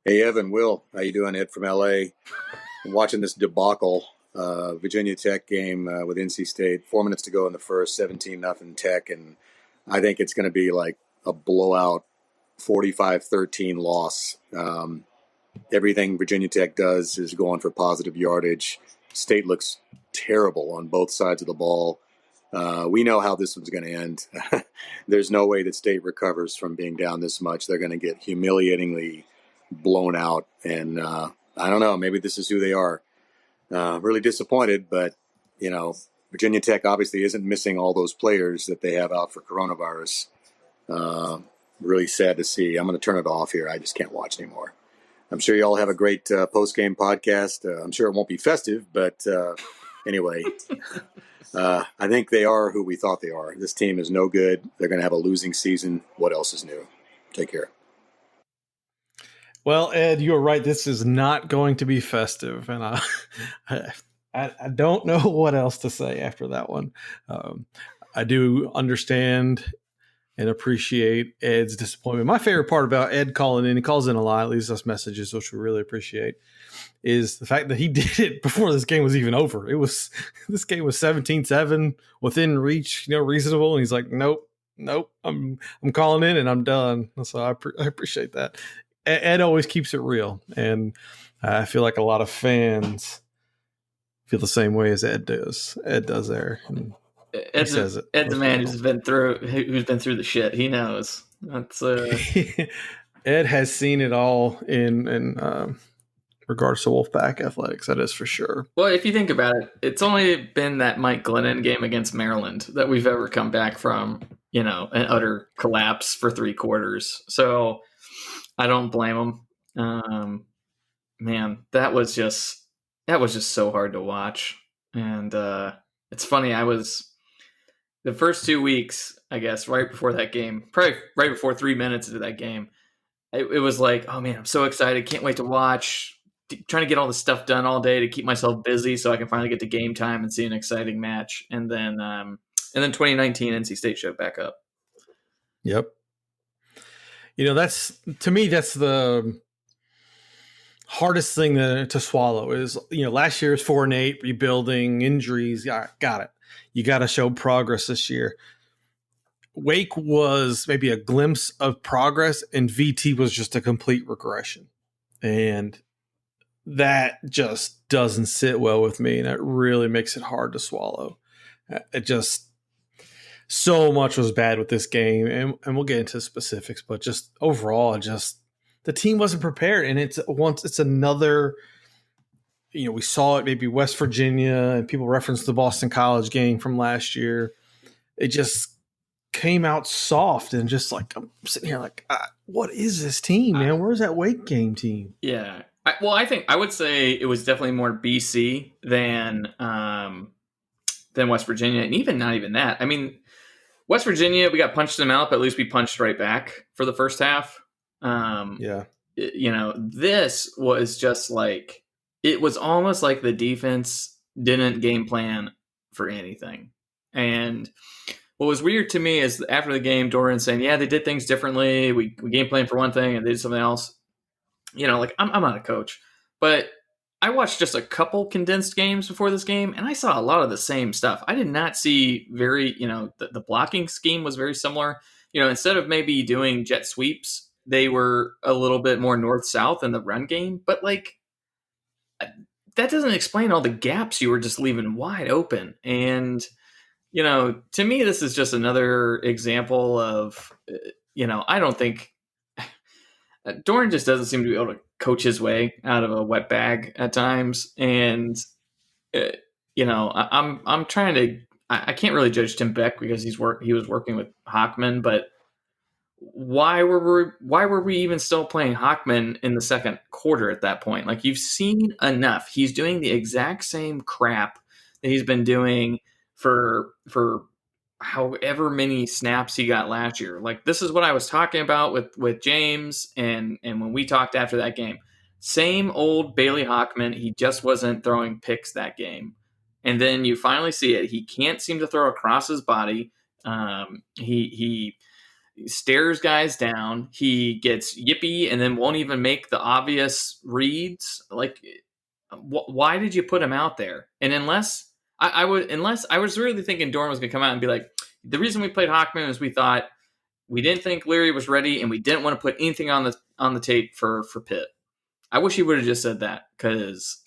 Hey, Evan, Will, how you doing? Ed from LA. I'm watching this debacle, Virginia Tech game with NC State. 4 minutes to go in the first, 17-0 Tech, and I think it's going to be like a blowout 45-13 loss. Everything Virginia Tech does is going for positive yardage. State looks terrible on both sides of the ball. We know how this one's going to end. There's no way that State recovers from being down this much. They're going to get humiliatingly blown out, and I don't know. Maybe this is who they are. Really disappointed, but Virginia Tech obviously isn't missing all those players that they have out for coronavirus. Really sad to see. I'm going to turn it off here. I just can't watch anymore. I'm sure you all have a great post-game podcast. I'm sure it won't be festive, but anyway, I think they are who we thought they are. This team is no good. They're going to have a losing season. What else is new? Take care. Well, Ed, you're right. This is not going to be festive, and I don't know what else to say after that one. I do understand and appreciate Ed's disappointment. My favorite part about Ed calling in, he calls in a lot, leaves us messages, which we really appreciate, is the fact that he did it before this game was even over. This game was 17-7, within reach, reasonable, and he's like, nope, I'm calling in and I'm done. So I appreciate that. Ed always keeps it real, and I feel like a lot of fans feel the same way as Ed does. Ed does there. Ed's a man who's been through the shit. He knows. That's Ed has seen it all in regards to Wolfpack athletics. That is for sure. Well, if you think about it, it's only been that Mike Glennon game against Maryland that we've ever come back from, an utter collapse for 3 quarters. So I don't blame him. Man, that was just so hard to watch. And it's funny, I was the first 2 weeks, I guess, right before that game, probably right before 3 minutes into that game, it was like, oh man, I'm so excited. Can't wait to watch. Trying to get all the stuff done all day to keep myself busy so I can finally get to game time and see an exciting match. And then 2019 NC State showed back up. Yep. That's the hardest thing to swallow is, last year's 4-8, rebuilding, injuries. Got it. You got to show progress this year. Wake was maybe a glimpse of progress, and VT was just a complete regression. And that just doesn't sit well with me, and it really makes it hard to swallow. So much was bad with this game, and we'll get into specifics, but just overall, the team wasn't prepared, and it's another. We saw it maybe West Virginia, and people referenced the Boston College game from last year. It just came out soft, and just like I'm sitting here like, what is this team, man? Where's that Wake game team? Yeah, I think I would say it was definitely more BC than West Virginia, and even not even that. I mean, West Virginia, we got punched in the mouth, but at least we punched right back for the first half. This was just like, it was almost like the defense didn't game plan for anything. And what was weird to me is after the game, Doran saying, yeah, they did things differently. We game planned for one thing and they did something else. I'm not a coach, but I watched just a couple condensed games before this game, and I saw a lot of the same stuff. I did not see the blocking scheme was very similar. Instead of maybe doing jet sweeps, they were a little bit more north-south in the run game. But, that doesn't explain all the gaps you were just leaving wide open. And, to me, this is just another example of, I don't think Doran just doesn't seem to be able to coach his way out of a wet bag at times. And, I'm trying to, I can't really judge Tim Beck because he was working with Hockman, but why were we even still playing Hockman in the second quarter at that point? Like, you've seen enough. He's doing the exact same crap that he's been doing for however many snaps he got last year. Like, this is what I was talking about with James and when we talked after that game. Same old Bailey Hockman. He just wasn't throwing picks that game. And then you finally see it. He can't seem to throw across his body. He stares guys down. He gets yippy and then won't even make the obvious reads. Like, why did you put him out there? And unless I was really thinking Doran was going to come out and be like, the reason we played Hockman is we thought we didn't think Leary was ready and we didn't want to put anything on the tape for Pitt. I wish he would have just said that, because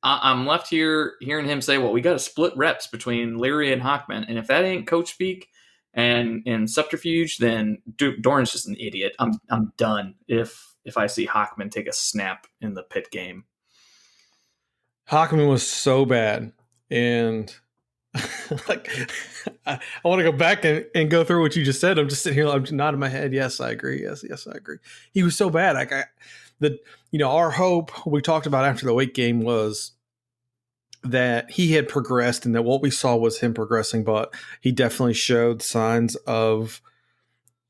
I'm left here hearing him say, well, we got to split reps between Leary and Hockman. And if that ain't coach speak and subterfuge, then Doran's just an idiot. I'm done if I see Hockman take a snap in the Pitt game. Hockman was so bad. And like, I want to go back and go through what you just said. I'm just sitting here, I'm just nodding my head. Yes, I agree. Yes, I agree. He was so bad. Like, our hope we talked about after the Wake game was that he had progressed and that what we saw was him progressing, but he definitely showed signs of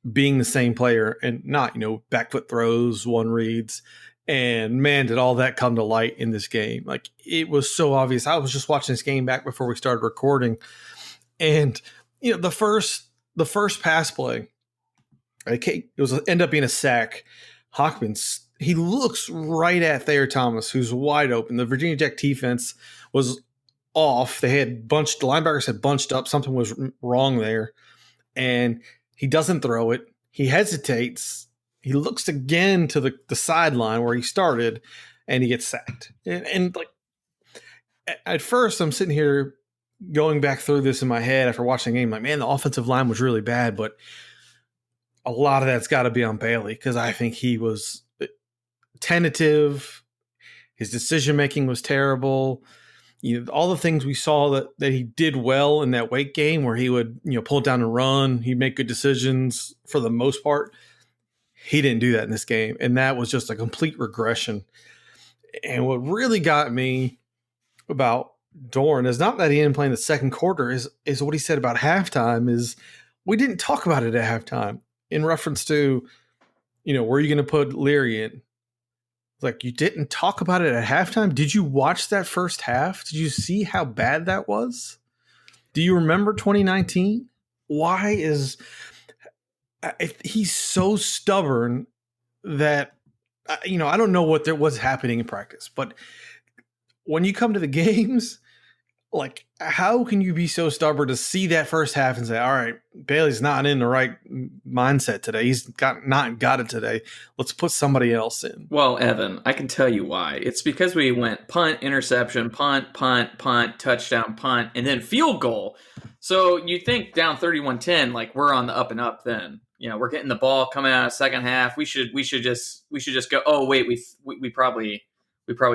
being the same player and not, back foot throws, one reads. And man, did all that come to light in this game. Like, it was so obvious. I was just watching this game back before we started recording. And, the first pass play, it was end up being a sack. Hockman, he looks right at Thayer Thomas, who's wide open. The Virginia Tech defense was off. The linebackers had bunched up. Something was wrong there. And he doesn't throw it. He hesitates. He looks again to the sideline where he started, and he gets sacked. And like, at first, I'm sitting here going back through this in my head after watching the game. Like, man, the offensive line was really bad, but a lot of that's got to be on Bailey, because I think he was tentative. His decision-making was terrible. All the things we saw that he did well in that Wake game where he would, pull it down and run. He'd make good decisions for the most part. He didn't do that in this game. And that was just a complete regression. And what really got me about Doran is not that he didn't play in the second quarter, is what he said about halftime. Is we didn't talk about it at halftime in reference to, where are you going to put Leary in? Like, you didn't talk about it at halftime? Did you watch that first half? Did you see how bad that was? Do you remember 2019? Why is he's so stubborn that, I don't know what was happening in practice, but when you come to the games, like, how can you be so stubborn to see that first half and say, all right, Bailey's not in the right mindset today. He's not got it today. Let's put somebody else in. Well, Evan, I can tell you why. It's because we went punt, interception, punt, touchdown, punt, and then field goal. So you think down 31-10, like, we're on the up and up then. We're getting the ball coming out of the second half. We should just go, oh, wait, we probably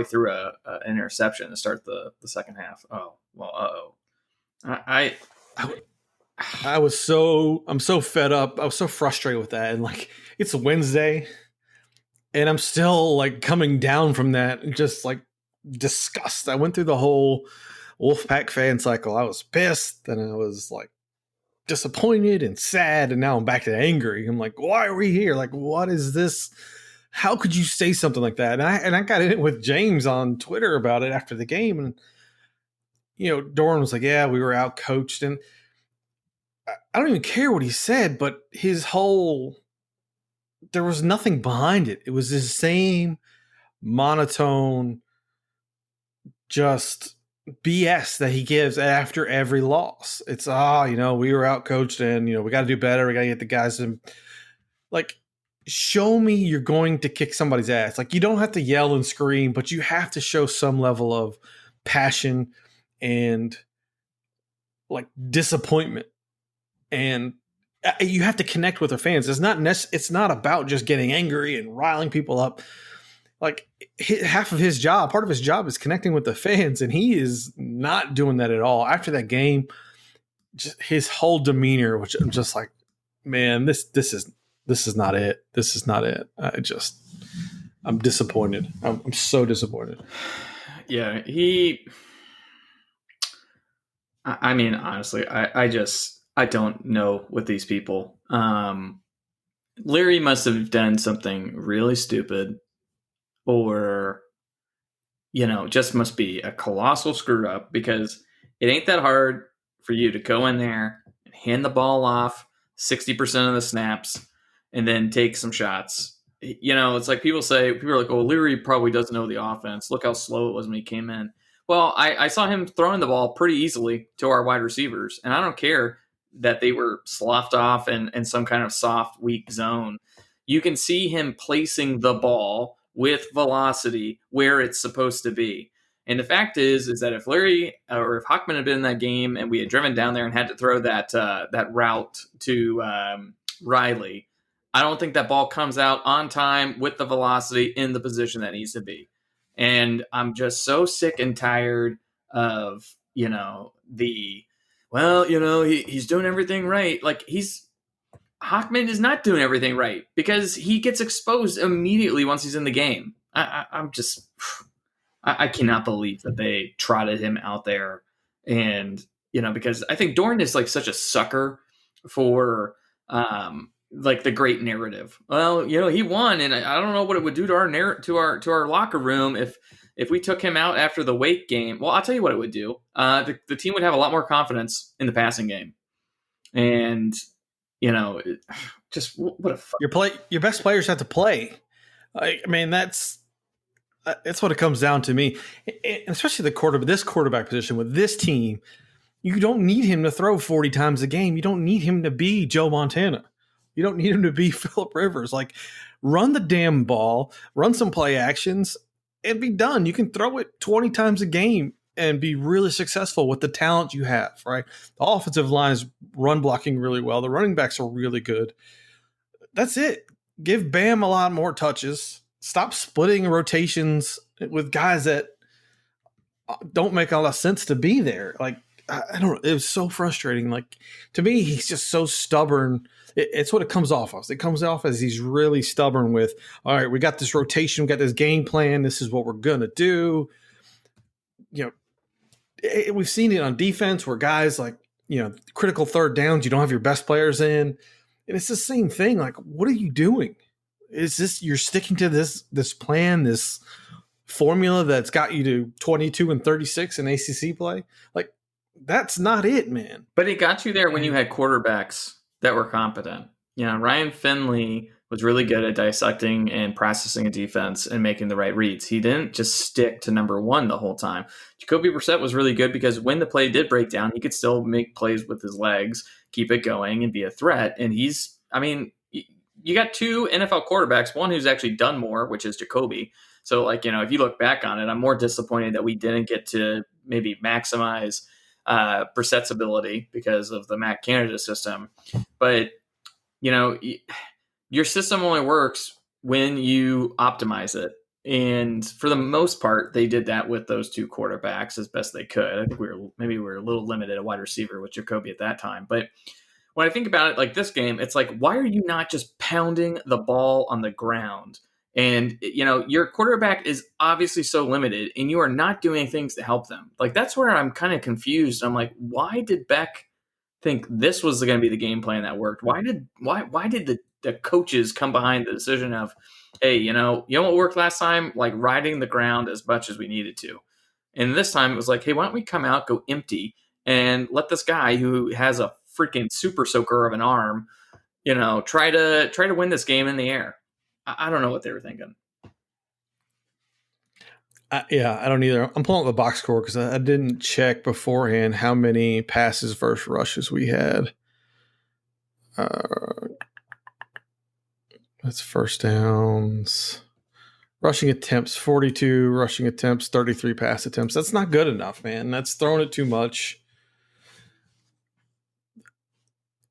threw an interception to start the second half. Oh, well, I'm so fed up. I was so frustrated with that. And like, it's Wednesday and I'm still like coming down from that and just like disgust. I went through the whole Wolfpack fan cycle. I was pissed and I was like disappointed and sad. And now I'm back to angry. I'm like, why are we here? Like, what is this? How could you say something like that? And I got in it with James on Twitter about it after the game. And, Doran was like, yeah, we were out coached. And I don't even care what he said, but there was nothing behind it. It was the same monotone, just BS that he gives after every loss. It's, we were out coached and, we got to do better. We got to get the guys in. Like, show me you're going to kick somebody's ass. Like, you don't have to yell and scream, but you have to show some level of passion and like disappointment. And you have to connect with the fans. It's not about just getting angry and riling people up. Like, half of his job, part of his job is connecting with the fans, and he is not doing that at all. After that game, just his whole demeanor, which I'm just like, man, this is not it. This is not it. I'm disappointed. I'm so disappointed. Yeah, I mean, honestly, I don't know with these people. Leary must have done something really stupid, or, just must be a colossal screw up, because it ain't that hard for you to go in there and hand the ball off, 60% of the snaps and then take some shots. It's like people are like, oh, Leary probably doesn't know the offense. Look how slow it was when he came in. Well, I saw him throwing the ball pretty easily to our wide receivers, and I don't care that they were sloughed off in some kind of soft, weak zone. You can see him placing the ball with velocity where it's supposed to be. And the fact is that if Larry or if Hockman had been in that game and we had driven down there and had to throw that route to Riley, I don't think that ball comes out on time with the velocity in the position that needs to be. And I'm just so sick and tired of, he's doing everything right. Like Hockman is not doing everything right because he gets exposed immediately once he's in the game. I cannot believe that they trotted him out there. And, because I think Dorn is like such a sucker for, like the great narrative. Well, he won, and I don't know what it would do to our locker room if we took him out after the Wake game. Well, I'll tell you what it would do. The team would have a lot more confidence in the passing game, and just what a your best players have to play. I mean, that's what it comes down to me, and especially this quarterback position with this team. You don't need him to throw 40 times a game. You don't need him to be Joe Montana. You don't need him to be Phillip Rivers. Like, run the damn ball, run some play actions, and be done. You can throw it 20 times a game and be really successful with the talent you have, right? The offensive line is run blocking really well. The running backs are really good. That's it. Give Bam a lot more touches. Stop splitting rotations with guys that don't make a lot of sense to be there. Like, I don't know. It was so frustrating. Like, to me, he's just so stubborn. It's what it comes off as. It comes off as he's really stubborn with, all right, we got this rotation, we got this game plan, this is what we're going to do. We've seen it on defense where guys like, critical third downs, you don't have your best players in. And it's the same thing. Like, what are you doing? Is this, you're sticking to this plan, this formula that's got you to 22 and 36 in ACC play? Like, that's not it, man. But it got you there when you had quarterbacks that were competent. Ryan Finley was really good at dissecting and processing a defense and making the right reads. He didn't just stick to number one the whole time. Jacoby Brissett was really good because when the play did break down, he could still make plays with his legs, keep it going, and be a threat. And you got two NFL quarterbacks, one who's actually done more, which is Jacoby. So, if you look back on it, I'm more disappointed that we didn't get to maybe maximize Brissett's ability because of the Matt Canada system. But, your system only works when you optimize it. And for the most part, they did that with those two quarterbacks as best they could. I think we were a little limited at wide receiver with Jacoby at that time. But when I think about it, like this game, it's like, why are you not just pounding the ball on the ground? And, your quarterback is obviously so limited and you are not doing things to help them. Like, that's where I'm kind of confused. I'm like, why did Beck think this was going to be the game plan that worked? Why did the coaches come behind the decision of, hey, you know what worked last time? Like riding the ground as much as we needed to. And this time it was like, hey, why don't we come out, go empty, and let this guy who has a freaking super soaker of an arm, try to win this game in the air. I don't know what they were thinking. I don't either. I'm pulling up the box score because I didn't check beforehand how many passes versus rushes we had. That's first downs. Rushing attempts, 42. Rushing attempts, 33 pass attempts. That's not good enough, man. That's throwing it too much.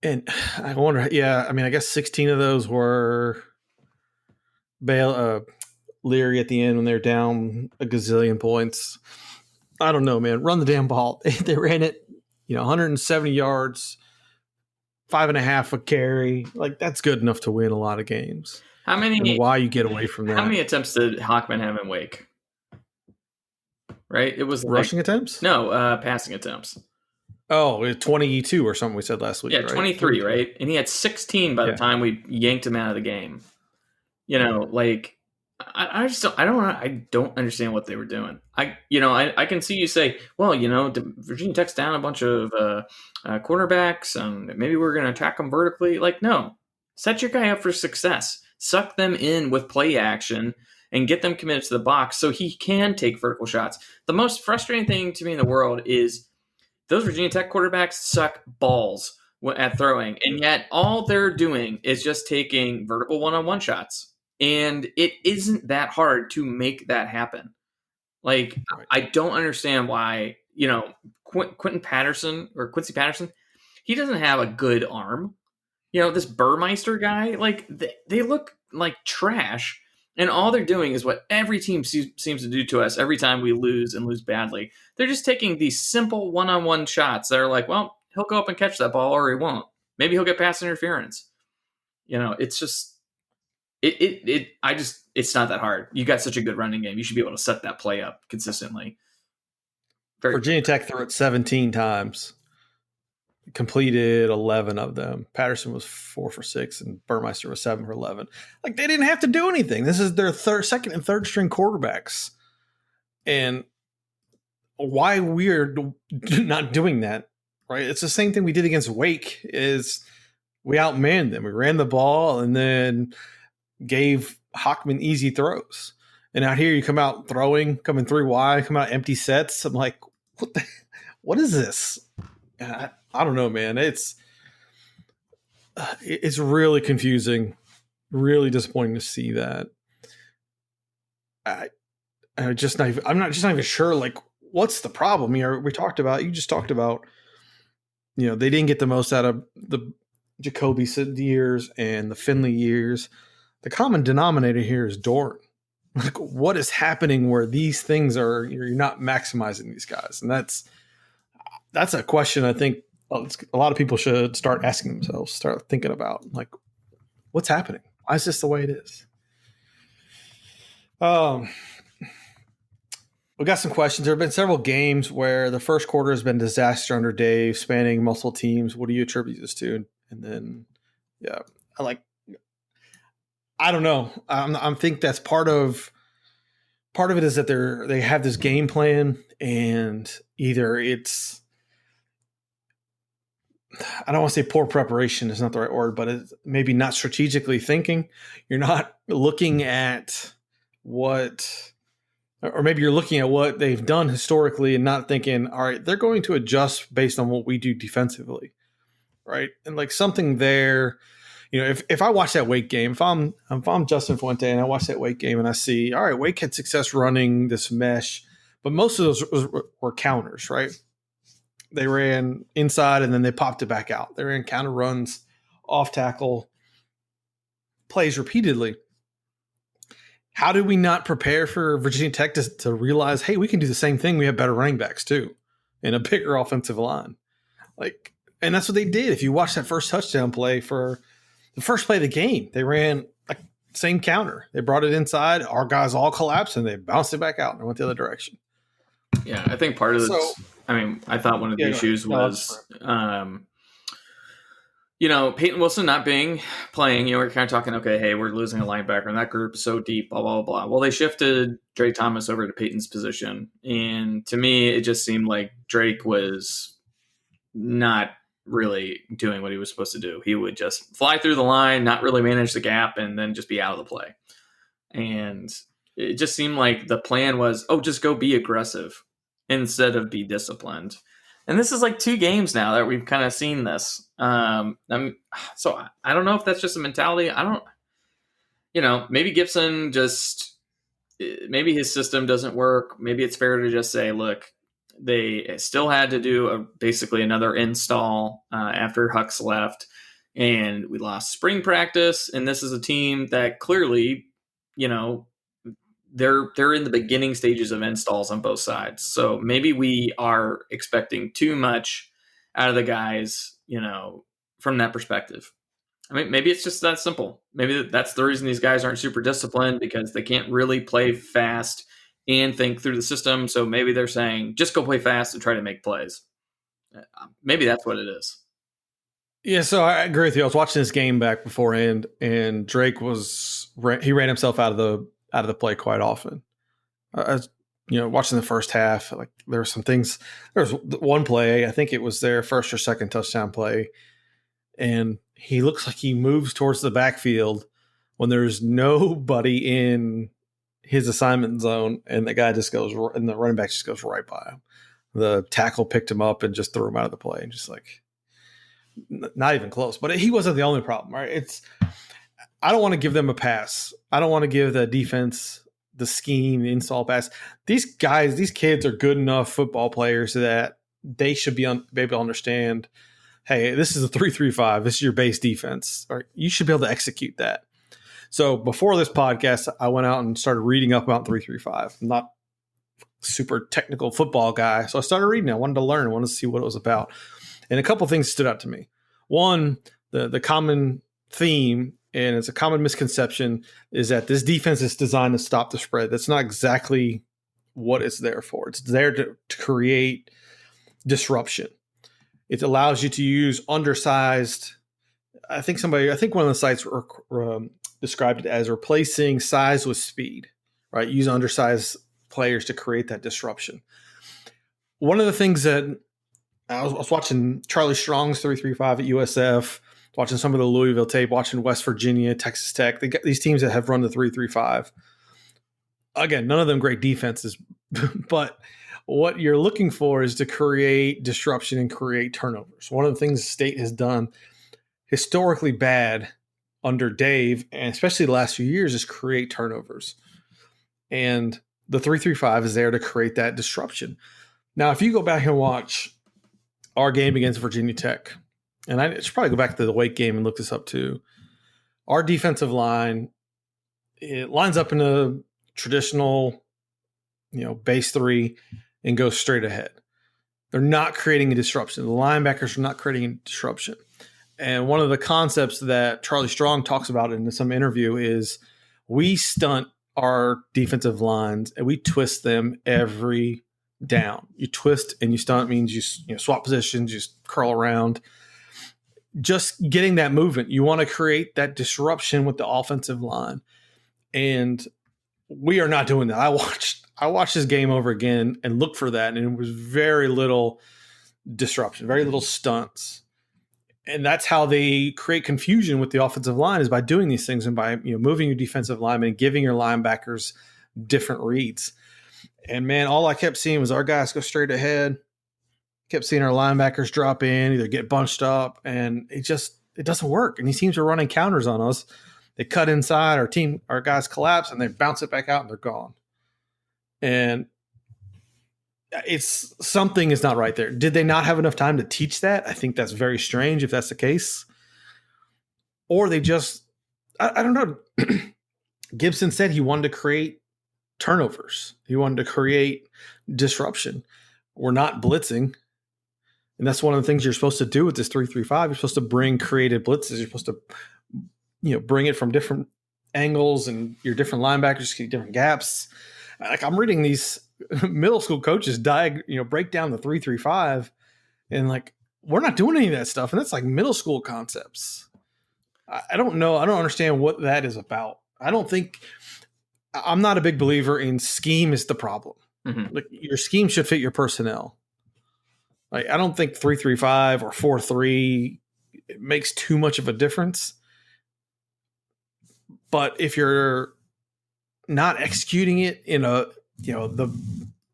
And I wonder, I guess 16 of those were Leary at the end when they're down a gazillion points. I don't know, man. Run the damn ball. They ran it, 170 yards, 5.5 a carry. Like, that's good enough to win a lot of games. How many? Why you get away from that? How many attempts did Hockman have in Wake? Right, it was rushing attempts. No, passing attempts. Oh, 22 or something we said last week. Yeah, right? 23, right? And he had 16 by the time we yanked him out of the game. I don't understand what they were doing. I can see you say, well, Virginia Tech's down a bunch of quarterbacks, and maybe we're going to attack them vertically. Like, no, set your guy up for success. Suck them in with play action and get them committed to the box so he can take vertical shots. The most frustrating thing to me in the world is those Virginia Tech quarterbacks suck balls at throwing, and yet all they're doing is just taking vertical one-on-one shots. And it isn't that hard to make that happen. Like, Right. I don't understand why, Quincy Patterson, he doesn't have a good arm. This Burmeister guy, like, they look like trash. And all they're doing is what every team seems to do to us every time we lose and lose badly. They're just taking these simple one-on-one shots that are like, well, he'll go up and catch that ball or he won't. Maybe he'll get pass interference. It's just, it's not that hard. You got such a good running game. You should be able to set that play up consistently. Virginia Tech threw it 17 times, completed 11 of them. Patterson was 4 for 6, and Burmeister was 7 for 11. Like, they didn't have to do anything. This is their second and third string quarterbacks, and why we're not doing that, right? It's the same thing we did against Wake. Is we outmanned them. We ran the ball and then gave Hockman easy throws. And out here, you come out throwing, coming 3 wide, come out empty sets. I'm like, what is this? I don't know, man. It's really confusing, really disappointing to see that. I'm not just not even sure, like, what's the problem here? You just talked about, they didn't get the most out of the Jacoby years and the Finley years. The common denominator here is Dorn. Like, what is happening where these things you're not maximizing these guys? And that's a question I think a lot of people should start asking themselves, start thinking about, like, what's happening? Why is this the way it is? We got some questions. There have been several games where the first quarter has been disaster under Dave, spanning multiple teams. What do you attribute this to? And then, I don't know. I think that's part of it is that they have this game plan, and either it's, I don't want to say poor preparation is not the right word, but it's maybe not strategically thinking. You're not looking at or maybe you're looking at what they've done historically and not thinking, all right, they're going to adjust based on what we do defensively, right? And like something there. If I watch that Wake game, if I'm Justin Fuente and I watch that Wake game and I see, all right, Wake had success running this mesh, but most of those were counters, right? They ran inside and then they popped it back out. They ran counter runs, off tackle plays repeatedly. How did we not prepare for Virginia Tech to realize, hey, we can do the same thing. We have better running backs too, and a bigger offensive line. And that's what they did. If you watch that first touchdown play for the first play of the game, they ran like same counter. They brought it inside. Our guys all collapsed and they bounced it back out and went the other direction. Yeah, I think part of this, I thought one of the issues was, Peyton Wilson not playing, we're kind of talking, okay, hey, we're losing a linebacker and that group is so deep, blah, blah, blah. Well, they shifted Drake Thomas over to Peyton's position. And to me, it just seemed like Drake was not really doing what he was supposed to do. He would just fly through the line, not really manage the gap, and then just be out of the play. And it just seemed like the plan was, just go be aggressive instead of be disciplined. And this is like 2 games now that we've kind of seen this. So I don't know if that's just a mentality. Maybe Gibson maybe his system doesn't work. Maybe it's fair to just say, look, they still had to do basically another install after Hux left, and we lost spring practice. And this is a team that clearly, they're in the beginning stages of installs on both sides. So maybe we are expecting too much out of the guys, from that perspective. I mean, maybe it's just that simple. Maybe that's the reason these guys aren't super disciplined, because they can't really play fast and think through the system. So maybe they're saying, just go play fast and try to make plays. Maybe that's what it is. Yeah, so I agree with you. I was watching this game back beforehand, and Drake ran himself out of out of the play quite often. I was, watching the first half, like there were some things. There was one play, I think it was their first or second touchdown play, and he looks like he moves towards the backfield when there's nobody in his assignment zone, and the guy just goes, and the running back just goes right by him. The tackle picked him up and just threw him out of the play, and just like not even close. But he wasn't the only problem, right? I don't want to give them a pass. I don't want to give the defense the scheme, the install pass. These kids are good enough football players that they should be able to understand, hey, this is a 3-3-5. This is your base defense. Or you should be able to execute that. So before this podcast, I went out and started reading up about 3-3-5. I'm not a super technical football guy, so I started reading. I wanted to learn. I wanted to see what it was about. And a couple things stood out to me. One, the common theme, and it's a common misconception, is that this defense is designed to stop the spread. That's not exactly what it's there for. It's there to create disruption. It allows you to use undersized. I think one of the sites described it as replacing size with speed, right? Use undersized players to create that disruption. One of the things that I was watching Charlie Strong's 3-3-5 at USF, watching some of the Louisville tape, watching West Virginia, Texas Tech. They got these teams that have run the 3-3-5. Again, none of them great defenses, but what you're looking for is to create disruption and create turnovers. One of the things the state has done historically bad under Dave, and especially the last few years, is create turnovers. And the 3-3-5 is there to create that disruption. Now, if you go back and watch our game against Virginia Tech, and I should probably go back to the Wake game and look this up too. Our defensive line, it lines up in a traditional, base three and goes straight ahead. They're not creating a disruption. The linebackers are not creating a disruption. And one of the concepts that Charlie Strong talks about in some interview is we stunt our defensive lines and we twist them every down. You twist and you stunt means you swap positions, you just curl around. Just getting that movement. You want to create that disruption with the offensive line. And we are not doing that. I watched this game over again and looked for that, and it was very little disruption, very little stunts. And that's how they create confusion with the offensive line, is by doing these things and by moving your defensive linemen and giving your linebackers different reads. And man, all I kept seeing was our guys go straight ahead. Kept seeing our linebackers drop in, either get bunched up, and it doesn't work. And these teams are running counters on us. They cut inside, our guys collapse, and they bounce it back out, and they're gone. And something is not right there. Did they not have enough time to teach that? I think that's very strange if that's the case. Or they just, I don't know. Gibson said he wanted to create turnovers. He wanted to create disruption. We're not blitzing. And that's one of the things you're supposed to do with this 3-3-5. You're supposed to bring creative blitzes. You're supposed to, bring it from different angles, and your different linebackers get different gaps. Like, I'm reading these middle school coaches break down the 3-3-5, and like, we're not doing any of that stuff. And that's like middle school concepts. I don't know. I don't understand what that is about. I'm not a big believer in scheme is the problem. Mm-hmm. Like, your scheme should fit your personnel. Like, I don't think 3-3-5 or 4-3 makes too much of a difference. But if you're not executing it in the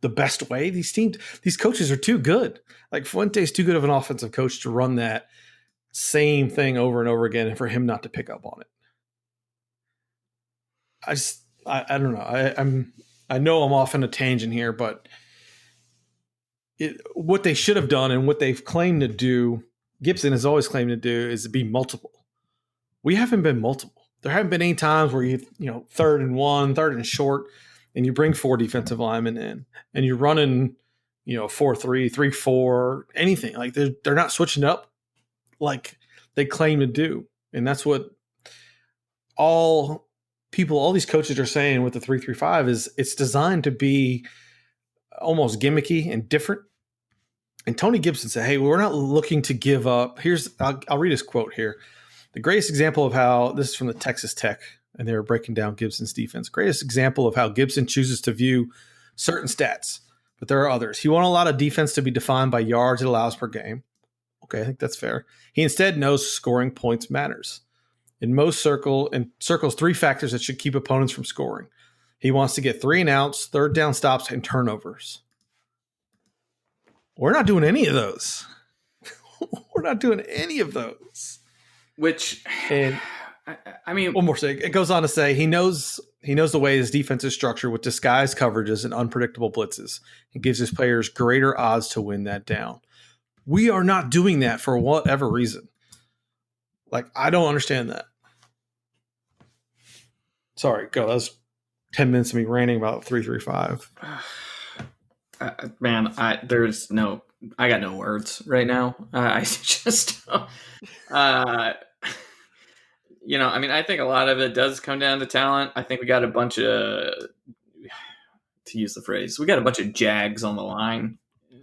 best way, these coaches are too good. Like, Fuente's too good of an offensive coach to run that same thing over and over again, and for him not to pick up on it. I don't know. I know I'm off on a tangent here, but what they should have done and what they've claimed to do, Gibson has always claimed to do, is to be multiple. We haven't been multiple. There haven't been any times where you 3rd and 1, 3rd and short, and you bring 4 defensive linemen in, and you're running 4-3, 3-4, anything. Like, they're not switching up like they claim to do, and that's what all these coaches are saying with the 3-3-5 is it's designed to be almost gimmicky and different. And Tony Gibson said, hey, we're not looking to give up. I'll read his quote here. The greatest example of how, this is from the Texas Tech and they were breaking down Gibson's defense. Greatest example of how Gibson chooses to view certain stats, but there are others. He won't allow a defense to be defined by yards it allows per game. Okay, I think that's fair. He instead knows scoring points matters. In most circles 3 factors that should keep opponents from scoring. He wants to get 3 and outs, third down stops, and turnovers. We're not doing any of those. We're not doing any of those. Which, and I mean, one more thing. It goes on to say he knows the way his defense is structured with disguised coverages and unpredictable blitzes. He gives his players greater odds to win that down. We are not doing that for whatever reason. Like, I don't understand that. Sorry, go. That was 10 minutes of me ranting about 3-3-5. Man, I got no words right now. I just, I mean, I think a lot of it does come down to talent. I think we got a bunch of, to use the phrase, we got a bunch of jags on the line,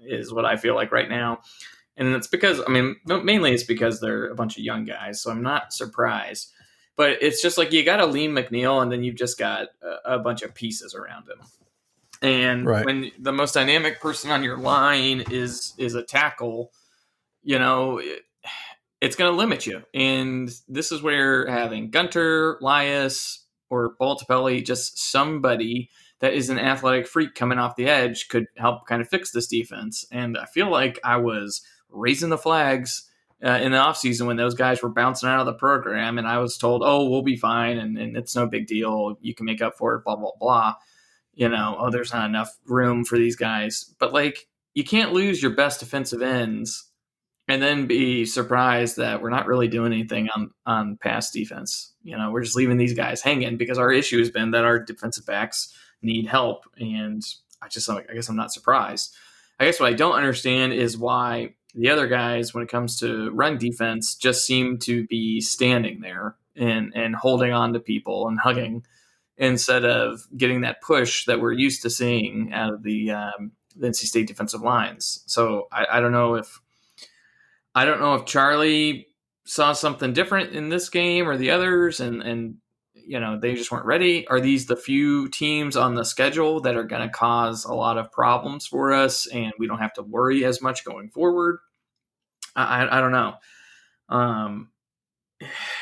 is what I feel like right now. And it's because, I mean, mainly it's because they're a bunch of young guys, so I'm not surprised. But it's just like you got a Liam McNeil, and then you've just got a bunch of pieces around him. And when the most dynamic person on your line is a tackle, it's going to limit you. And this is where having Gunter, Lias, or Baltapelli, just somebody that is an athletic freak coming off the edge, could help kind of fix this defense. And I feel like I was raising the flags in the offseason when those guys were bouncing out of the program, and I was told, oh, we'll be fine, and it's no big deal. You can make up for it, blah, blah, blah. There's not enough room for these guys. But, like, you can't lose your best defensive ends and then be surprised that we're not really doing anything on pass defense. We're just leaving these guys hanging because our issue has been that our defensive backs need help. And I guess I'm not surprised. I guess what I don't understand is why the other guys, when it comes to run defense, just seem to be standing there and holding on to people and hugging instead of getting that push that we're used to seeing out of the NC State defensive lines. So I don't know if Charlie saw something different in this game or the others, and they just weren't ready. Are these the few teams on the schedule that are going to cause a lot of problems for us, and we don't have to worry as much going forward? I don't know.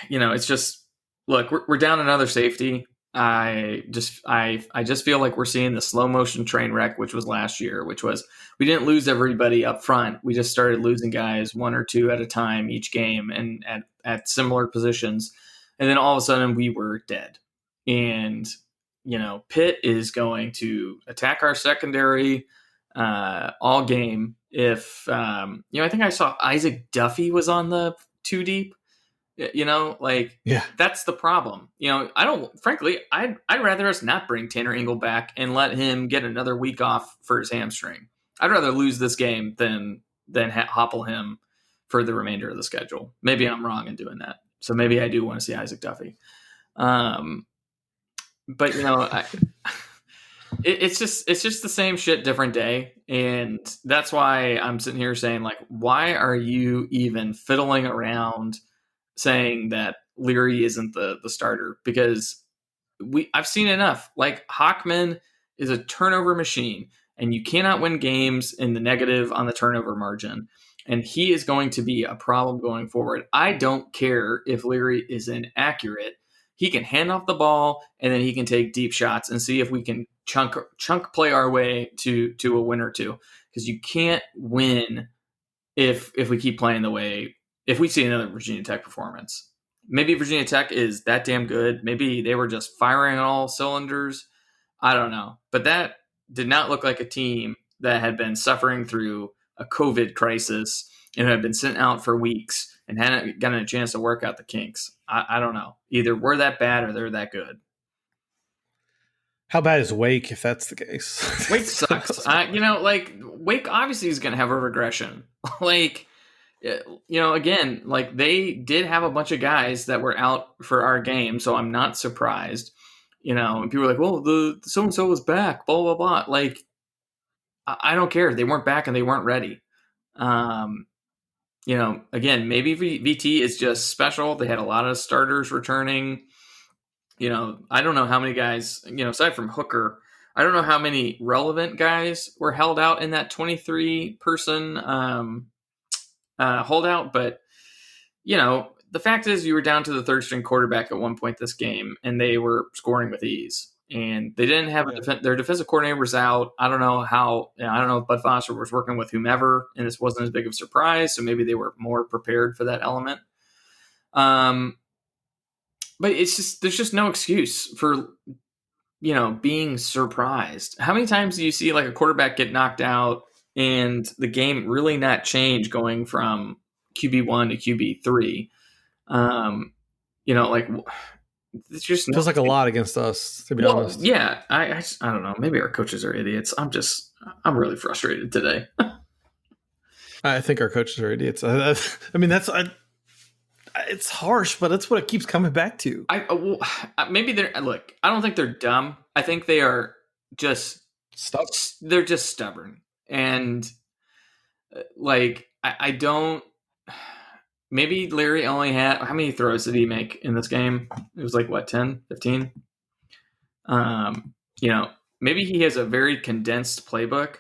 It's just, look, we're down another safety. I just feel like we're seeing the slow motion train wreck, which was last year, which was we didn't lose everybody up front. We just started losing guys 1 or 2 at a time each game and at similar positions. And then all of a sudden we were dead. And, Pitt is going to attack our secondary all game. If, I think I saw Isaac Duffy was on the 2 deep. That's the problem. I'd rather us not bring Tanner Engel back and let him get another week off for his hamstring. I'd rather lose this game than hopple him for the remainder of the schedule. Maybe I'm wrong in doing that. So maybe I do want to see Isaac Duffy. But it's just the same shit, different day. And that's why I'm sitting here saying, like, why are you even fiddling around saying that Leary isn't the starter? Because I've seen enough. Like, Hockman is a turnover machine, and you cannot win games in the negative on the turnover margin. And he is going to be a problem going forward. I don't care if Leary is inaccurate. He can hand off the ball, and then he can take deep shots and see if we can chunk play our way to a win or two. Because you can't win if we keep playing the way. If we see another Virginia Tech performance, maybe Virginia Tech is that damn good. Maybe they were just firing on all cylinders. I don't know. But that did not look like a team that had been suffering through a COVID crisis and had been sent out for weeks and hadn't gotten a chance to work out the kinks. I don't know. Either we're that bad or they're that good. How bad is Wake if that's the case? Wake sucks. Wake obviously is going to have a regression. Again, like, they did have a bunch of guys that were out for our game, so I'm not surprised. And people are like, well, the so-and-so was back, blah, blah, blah. Like, I don't care. They weren't back and they weren't ready. Again, maybe VT is just special. They had a lot of starters returning. I don't know how many guys, aside from Hooker, I don't know how many relevant guys were held out in that 23-person holdout. But, the fact is you were down to the third-string quarterback at one point this game, and they were scoring with ease. And they didn't have their defensive coordinator was out. I don't know if Bud Foster was working with whomever, and this wasn't as big of a surprise. So maybe they were more prepared for that element. But there's just no excuse for, being surprised. How many times do you see like a quarterback get knocked out and the game really not change going from QB1 to QB3? Like it's just feels like a lot against us, to be honest. Yeah, I don't know. Maybe our coaches are idiots. I'm really frustrated today. I think our coaches are idiots. I mean, it's harsh, but that's what it keeps coming back to. Maybe I don't think they're dumb. I think they are just stubborn. They're just stubborn, and I don't. Maybe Leary only had, how many throws did he make in this game? It was 10, 15? Maybe he has a very condensed playbook,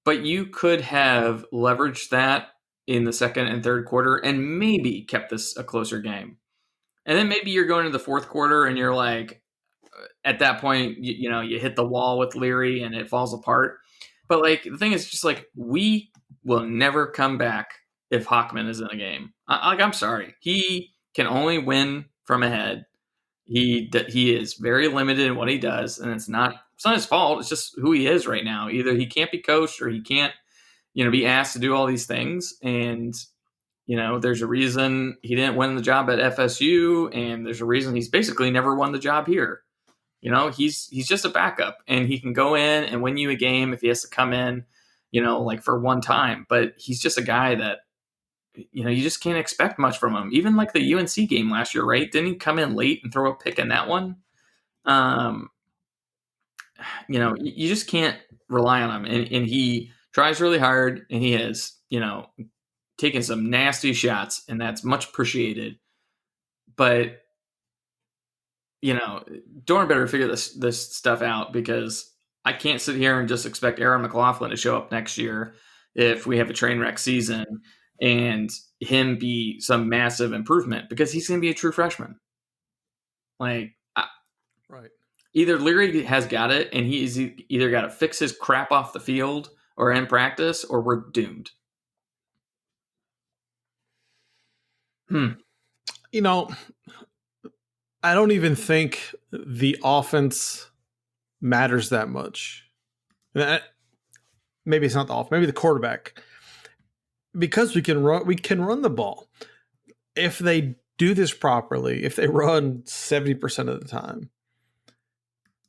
but you could have leveraged that in the second and third quarter and maybe kept this a closer game. And then maybe you're going to the fourth quarter and you're like, at that point, you hit the wall with Leary and it falls apart. But the thing is just we will never come back if Hockman is in a game. I'm sorry. He can only win from ahead. He is very limited in what he does, and it's not his fault. It's just who he is right now. Either he can't be coached or he can't, be asked to do all these things. And, there's a reason he didn't win the job at FSU, and there's a reason he's basically never won the job here. He's just a backup, and he can go in and win you a game if he has to come in, for one time. But he's just a guy that, you just can't expect much from him. Even the UNC game last year, right? Didn't he come in late and throw a pick in that one? You just can't rely on him. And he tries really hard, and he has, taken some nasty shots, and that's much appreciated. But, Dorn better figure this stuff out, because I can't sit here and just expect Aaron McLaughlin to show up next year if we have a train wreck season and him be some massive improvement, because he's going to be a true freshman. Right. Either Leary has got it and he's either got to fix his crap off the field or in practice, or we're doomed. I don't even think the offense matters that much. Maybe it's not the offense, maybe the quarterback. Because we can run the ball. If they do this properly, if they run 70% of the time,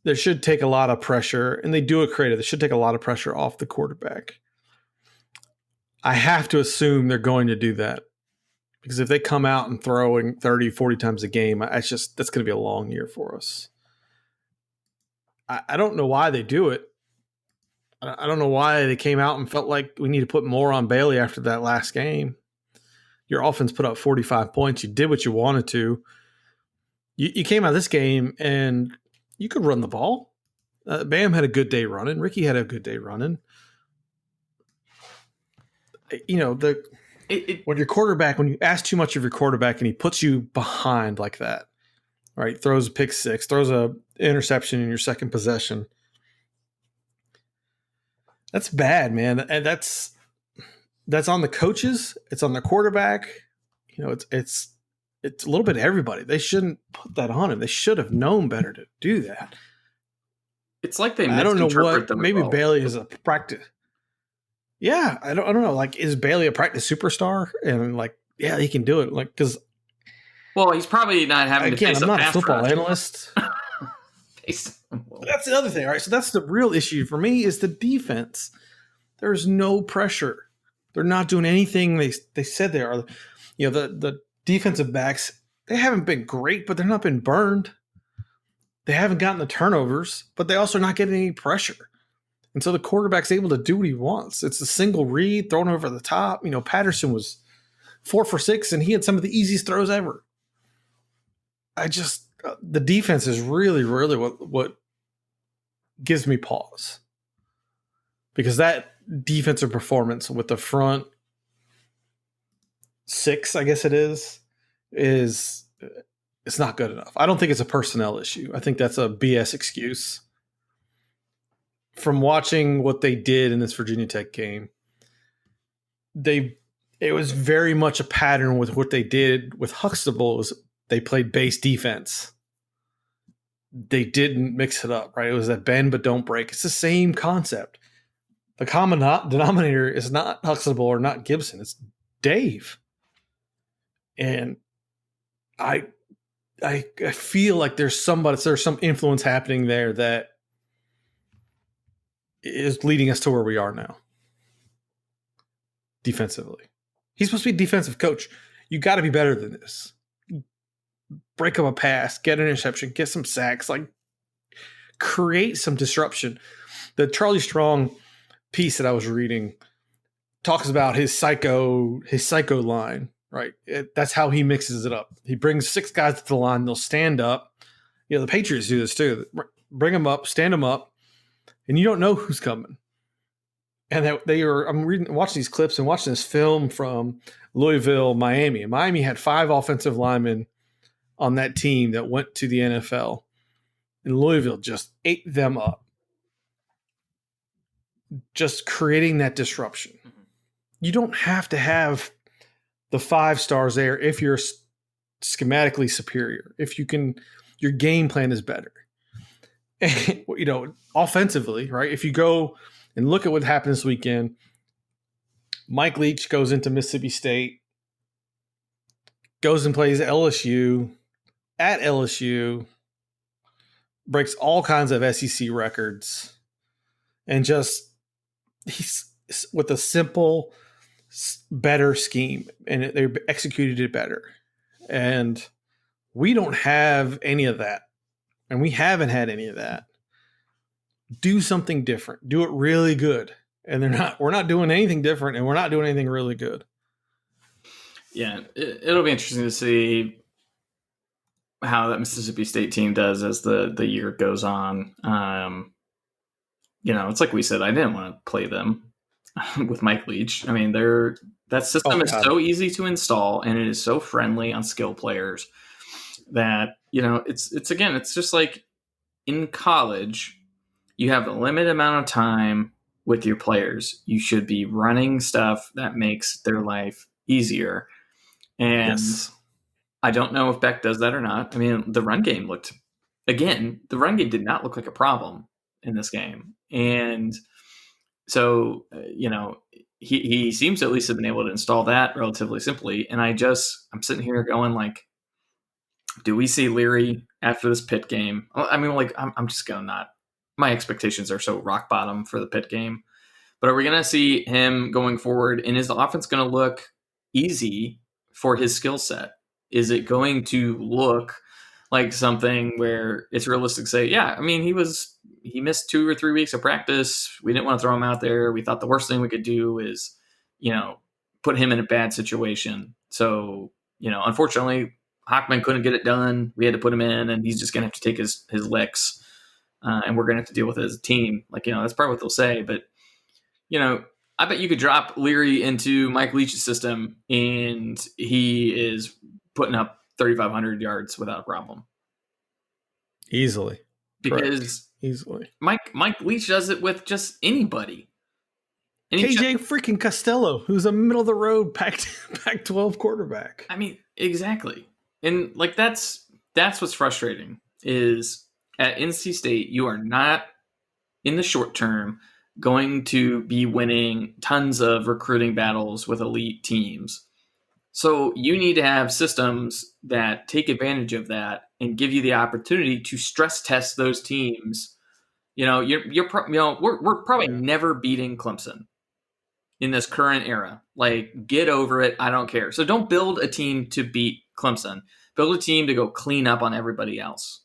there should take a lot of pressure, and they do it creative. They should take a lot of pressure off the quarterback. I have to assume they're going to do that, because if they come out and throwing 30, 40 times a game, that's going to be a long year for us. I don't know why they do it. I don't know why they came out and felt like we need to put more on Bailey after that last game. Your offense put up 45 points. You did what you wanted to. You came out of this game and you could run the ball. Bam had a good day running. Ricky had a good day running. When your quarterback, when you ask too much of your quarterback and he puts you behind like that, right? Throws a pick six, throws a interception in your second possession. That's bad, man. And that's on the coaches. It's on the quarterback. It's a little bit of everybody. They shouldn't put that on him. They should have known better to do that. It's like they I don't know what. them maybe well. Bailey is a practice. Yeah, I don't know. Is Bailey a practice superstar? And yeah, he can do it. Because he's probably not having to face I'm not a pass football rush. analyst. That's the other thing, all right? So that's the real issue for me is the defense. There's no pressure. They're not doing anything they said they are. The defensive backs, they haven't been great, but they're not been burned. They haven't gotten the turnovers, but they also are not getting any pressure. And so the quarterback's able to do what he wants. It's a single read thrown over the top. Patterson was 4 for 6, and he had some of the easiest throws ever. the defense is really, really what gives me pause, because that defensive performance with the front six, I guess is it's not good enough. I don't think it's a personnel issue. I think that's a BS excuse. From watching what they did in this Virginia Tech game, it was very much a pattern with what they did with Huxtable. Was they played base defense. They didn't mix it up, right? It was that bend but don't break. It's the same concept. The common denominator is not Huxtable or not Gibson. It's Dave. And I feel like there's some influence happening there that is leading us to where we are now. Defensively. He's supposed to be a defensive coach. You got to be better than this. Break up a pass, get an interception, get some sacks, like create some disruption. The Charlie Strong piece that I was reading talks about his psycho line, right? That's how he mixes it up. He brings 6 guys to the line, they'll stand up. You know, the Patriots do this too. Bring them up, stand them up, and you don't know who's coming. And I'm watching these clips and watching this film from Louisville, Miami. And Miami had 5 offensive linemen on that team that went to the NFL. And Louisville just ate them up. Just creating that disruption. You don't have to have the 5 stars there if you're schematically superior. If you can, your game plan is better. And, you know, offensively, right? If you go and look at what happened this weekend, Mike Leach goes into Mississippi State, goes and plays LSU, at LSU, breaks all kinds of SEC records, and just he's with a simple, better scheme, and they executed it better. And we don't have any of that, and we haven't had any of that. Do something different. Do it really good. And we're not doing anything different, and we're not doing anything really good. Yeah, it'll be interesting to see how that Mississippi State team does as the year goes on. You know, it's like we said, I didn't want to play them with Mike Leach. I mean, that system is so easy to install, and it is so friendly on skill players that, you know, it's just like in college, you have a limited amount of time with your players. You should be running stuff that makes their life easier. And yes. I don't know if Beck does that or not. I mean, the run game did not look like a problem in this game. And so, you know, he seems to at least have been able to install that relatively simply. And I'm sitting here going like, do we see Leary after this Pitt game? I mean, like, I'm just going not. My expectations are so rock bottom for the Pitt game. But are we going to see him going forward? And is the offense going to look easy for his skill set? Is it going to look like something where it's realistic to say, yeah, I mean, he missed 2 or 3 weeks of practice. We didn't want to throw him out there. We thought the worst thing we could do is, you know, put him in a bad situation. So, you know, unfortunately, Hockman couldn't get it done. We had to put him in, and he's just going to have to take his licks. And we're going to have to deal with it as a team. Like, you know, that's probably what they'll say. But, you know, I bet you could drop Leary into Mike Leach's system, and he is putting up 3,500 yards without a problem. Easily. Because easily. Mike Leach does it with just anybody. KJ freaking Costello, who's a middle-of-the-road Pac-12 quarterback. I mean, exactly. And, like, that's what's frustrating is at NC State, you are not, in the short term, going to be winning tons of recruiting battles with elite teams. So you need to have systems that take advantage of that and give you the opportunity to stress test those teams. You know, we're probably never beating Clemson in this current era. Like, get over it. I don't care. So don't build a team to beat Clemson. Build a team to go clean up on everybody else.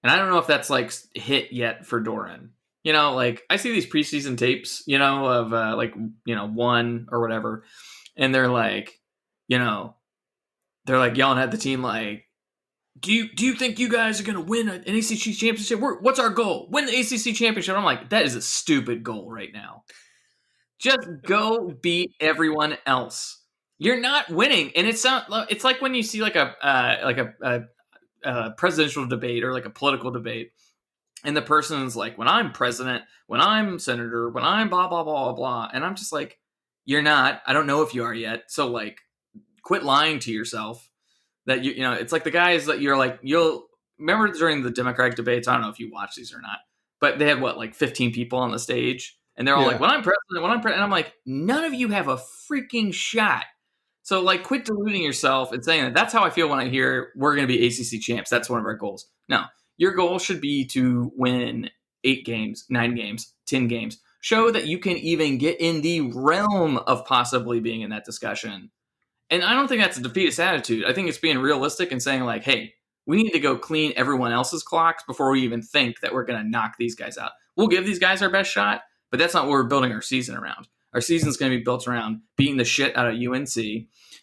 And I don't know if that's like hit yet for Doran. You know, like I see these preseason tapes, you know, of like, you know, one or whatever. And they're like, you know, they're like yelling at the team like, do you think you guys are going to win an ACC championship? What's our goal? Win the ACC championship. I'm like, that is a stupid goal right now. Just go beat everyone else. You're not winning, and it's like when you see like a presidential debate or like a political debate, and the person's like, when I'm president, when I'm senator, when I'm blah blah blah blah, and I'm just like, you're not. I don't know if you are yet. So like, quit lying to yourself. That you know, it's like the guys that you're like, you'll remember during the Democratic debates. I don't know if you watch these or not, but they had what, like 15 people on the stage, and they're all like, when I'm president, and I'm like, none of you have a freaking shot. So like, quit deluding yourself and saying that. That's how I feel when I hear we're going to be ACC champs. That's one of our goals. No, your goal should be to win 8 games, 9 games, 10 games. Show that you can even get in the realm of possibly being in that discussion. And I don't think that's a defeatist attitude. I think it's being realistic and saying like, hey, we need to go clean everyone else's clocks before we even think that we're going to knock these guys out. We'll give these guys our best shot, but that's not what we're building our season around. Our season's going to be built around beating the shit out of UNC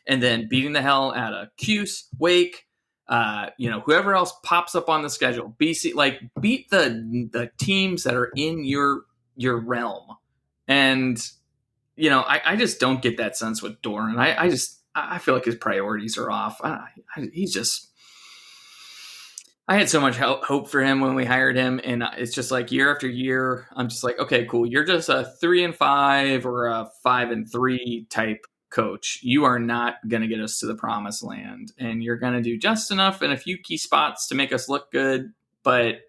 and then beating the hell out of Cuse, Wake, whoever else pops up on the schedule. BC, like, beat the teams that are in your realm. And, I just don't get that sense with Doran. I feel like his priorities are off. I had so much hope for him when we hired him, and it's just like year after year, I'm just like, okay, cool. You're just a 3-5 or a 5-3 type coach. You are not going to get us to the promised land, and you're going to do just enough in a few key spots to make us look good. But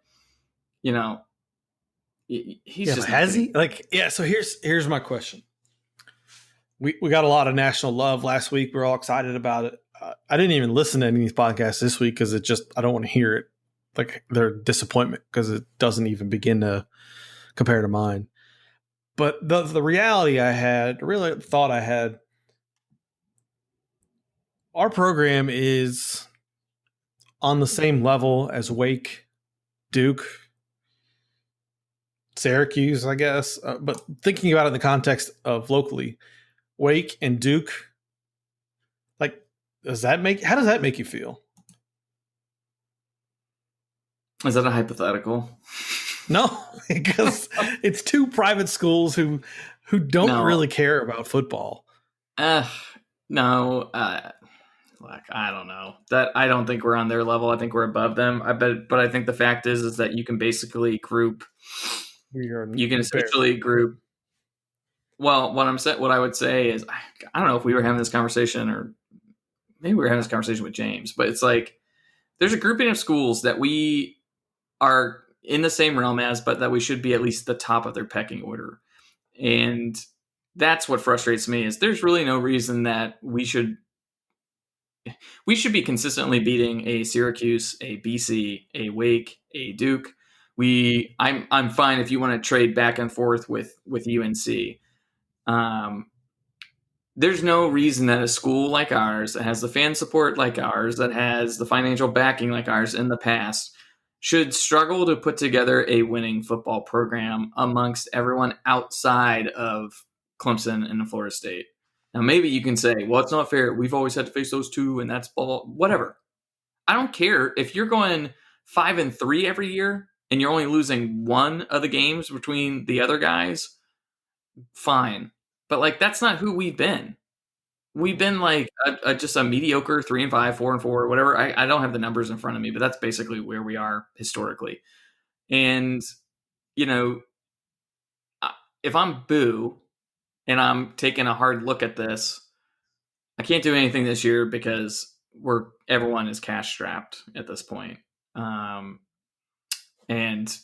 he's just has he? Like, yeah. So here's my question. We got a lot of national love last week. We're all excited about it. I didn't even listen to any of these podcasts this week because I don't want to hear it. Like their disappointment because it doesn't even begin to compare to mine. But the reality I had, really thought I had, our program is on the same level as Wake, Duke, Syracuse, I guess. But thinking about it in the context of locally, Wake and Duke, like, how does that make you feel? Is that a hypothetical? No, because it's 2 private schools who don't really care about football. No. Look, I don't know. That I don't think we're on their level. I think we're above them. But I think the fact is that you can basically group. You can essentially group. Well, what I would say is, I don't know if we were having this conversation or maybe we were having this conversation with James, but it's like there's a grouping of schools that we are in the same realm as, but that we should be at least the top of their pecking order. And that's what frustrates me is there's really no reason that we should be consistently beating a Syracuse, a BC, a Wake, a Duke. I'm fine if you want to trade back and forth with UNC. There's no reason that a school like ours, that has the fan support like ours, that has the financial backing like ours in the past, should struggle to put together a winning football program amongst everyone outside of Clemson and Florida State. Now, maybe you can say, well, it's not fair. We've always had to face those 2, and that's blah, blah, whatever. I don't care if you're going 5-3 every year and you're only losing 1 of the games between the other guys. Fine. But like, that's not who we've been. We've been like just a mediocre 3-5, 4-4, whatever. I don't have the numbers in front of me, but that's basically where we are historically. And, if I'm Boo and I'm taking a hard look at this, I can't do anything this year because everyone is cash strapped at this point. And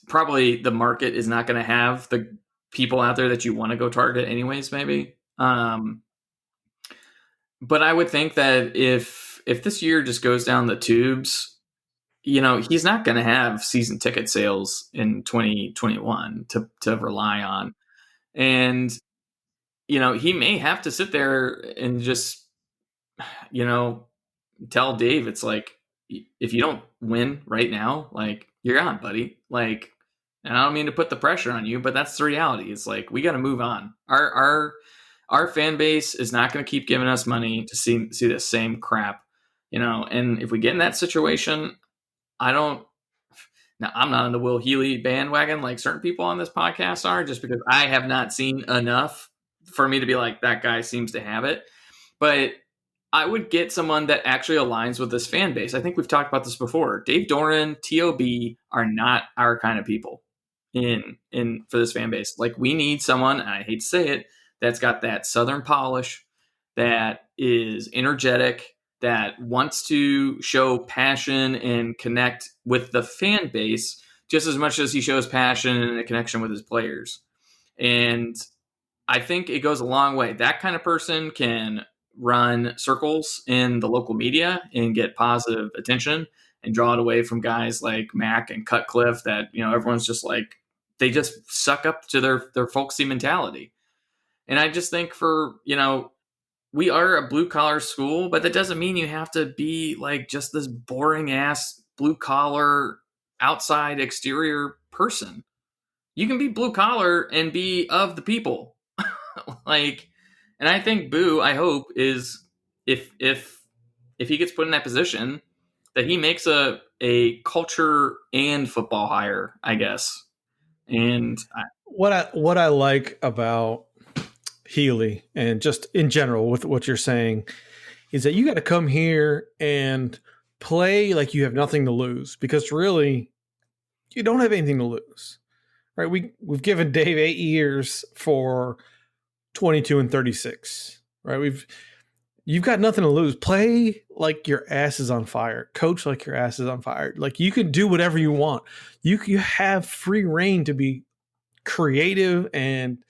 probably the market is not going to have the people out there that you want to go target anyways, maybe. But I would think that if this year just goes down the tubes, he's not going to have season ticket sales in 2021 to rely on. And, he may have to sit there and just, tell Dave, it's like, if you don't win right now, like, you're on, buddy. Like, and I don't mean to put the pressure on you, but that's the reality. It's like, we got to move on. Our fan base is not going to keep giving us money to see the same crap, and if we get in that situation, Now, I'm not on the Will Healy bandwagon like certain people on this podcast are, just because I have not seen enough for me to be like, that guy seems to have it. But I would get someone that actually aligns with this fan base. I think we've talked about this before. Dave Doran, TOB are not our kind of people in for this fan base. Like, we need someone, and I hate to say it, that's got that Southern polish, that is energetic, that wants to show passion and connect with the fan base just as much as he shows passion and a connection with his players. And I think it goes a long way. That kind of person can run circles in the local media and get positive attention and draw it away from guys like Mac and Cutcliffe that, everyone's just like, they just suck up to their folksy mentality. And I just think we are a blue collar school, but that doesn't mean you have to be like just this boring ass blue collar outside exterior person. You can be blue collar and be of the people. And I think Boo, I hope, is if he gets put in that position, that he makes a culture and football hire, I guess. And what I like about Healy, and just in general with what you're saying, is that you got to come here and play like you have nothing to lose, because really you don't have anything to lose, right? We've given Dave 8 years for 22-36, right? You've got nothing to lose. Play like your ass is on fire. Coach like your ass is on fire. Like, you can do whatever you want. You have free reign to be creative and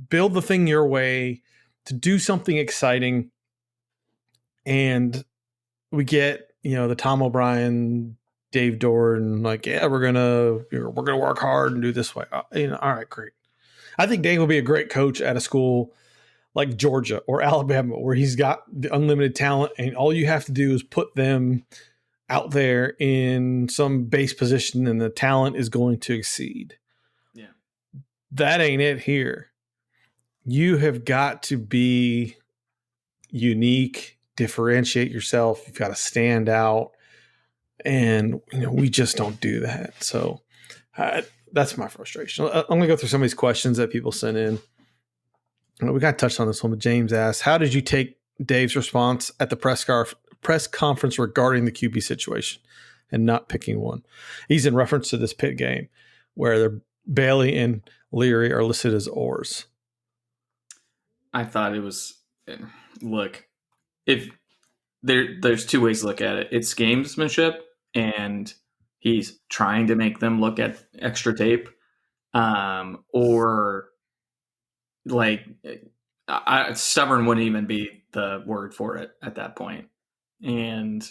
build the thing your way, to do something exciting. And we get, the Tom O'Brien, Dave Doran, like, yeah, we're gonna work hard and do this way. All right, great. I think Dave will be a great coach at a school like Georgia or Alabama, where he's got the unlimited talent, and all you have to do is put them out there in some base position, and the talent is going to exceed. Yeah, that ain't it here. You have got to be unique, differentiate yourself. You've got to stand out. And, we just don't do that. So that's my frustration. I'm going to go through some of these questions that people sent in. We got touched on this one, but James asked, how did you take Dave's response at the press conference regarding the QB situation and not picking one? He's in reference to this Pitt game where Bailey and Leary are listed as oars. I thought it was, look, if there's two ways to look at it. It's gamesmanship, and he's trying to make them look at extra tape, or like, stubborn wouldn't even be the word for it at that point. And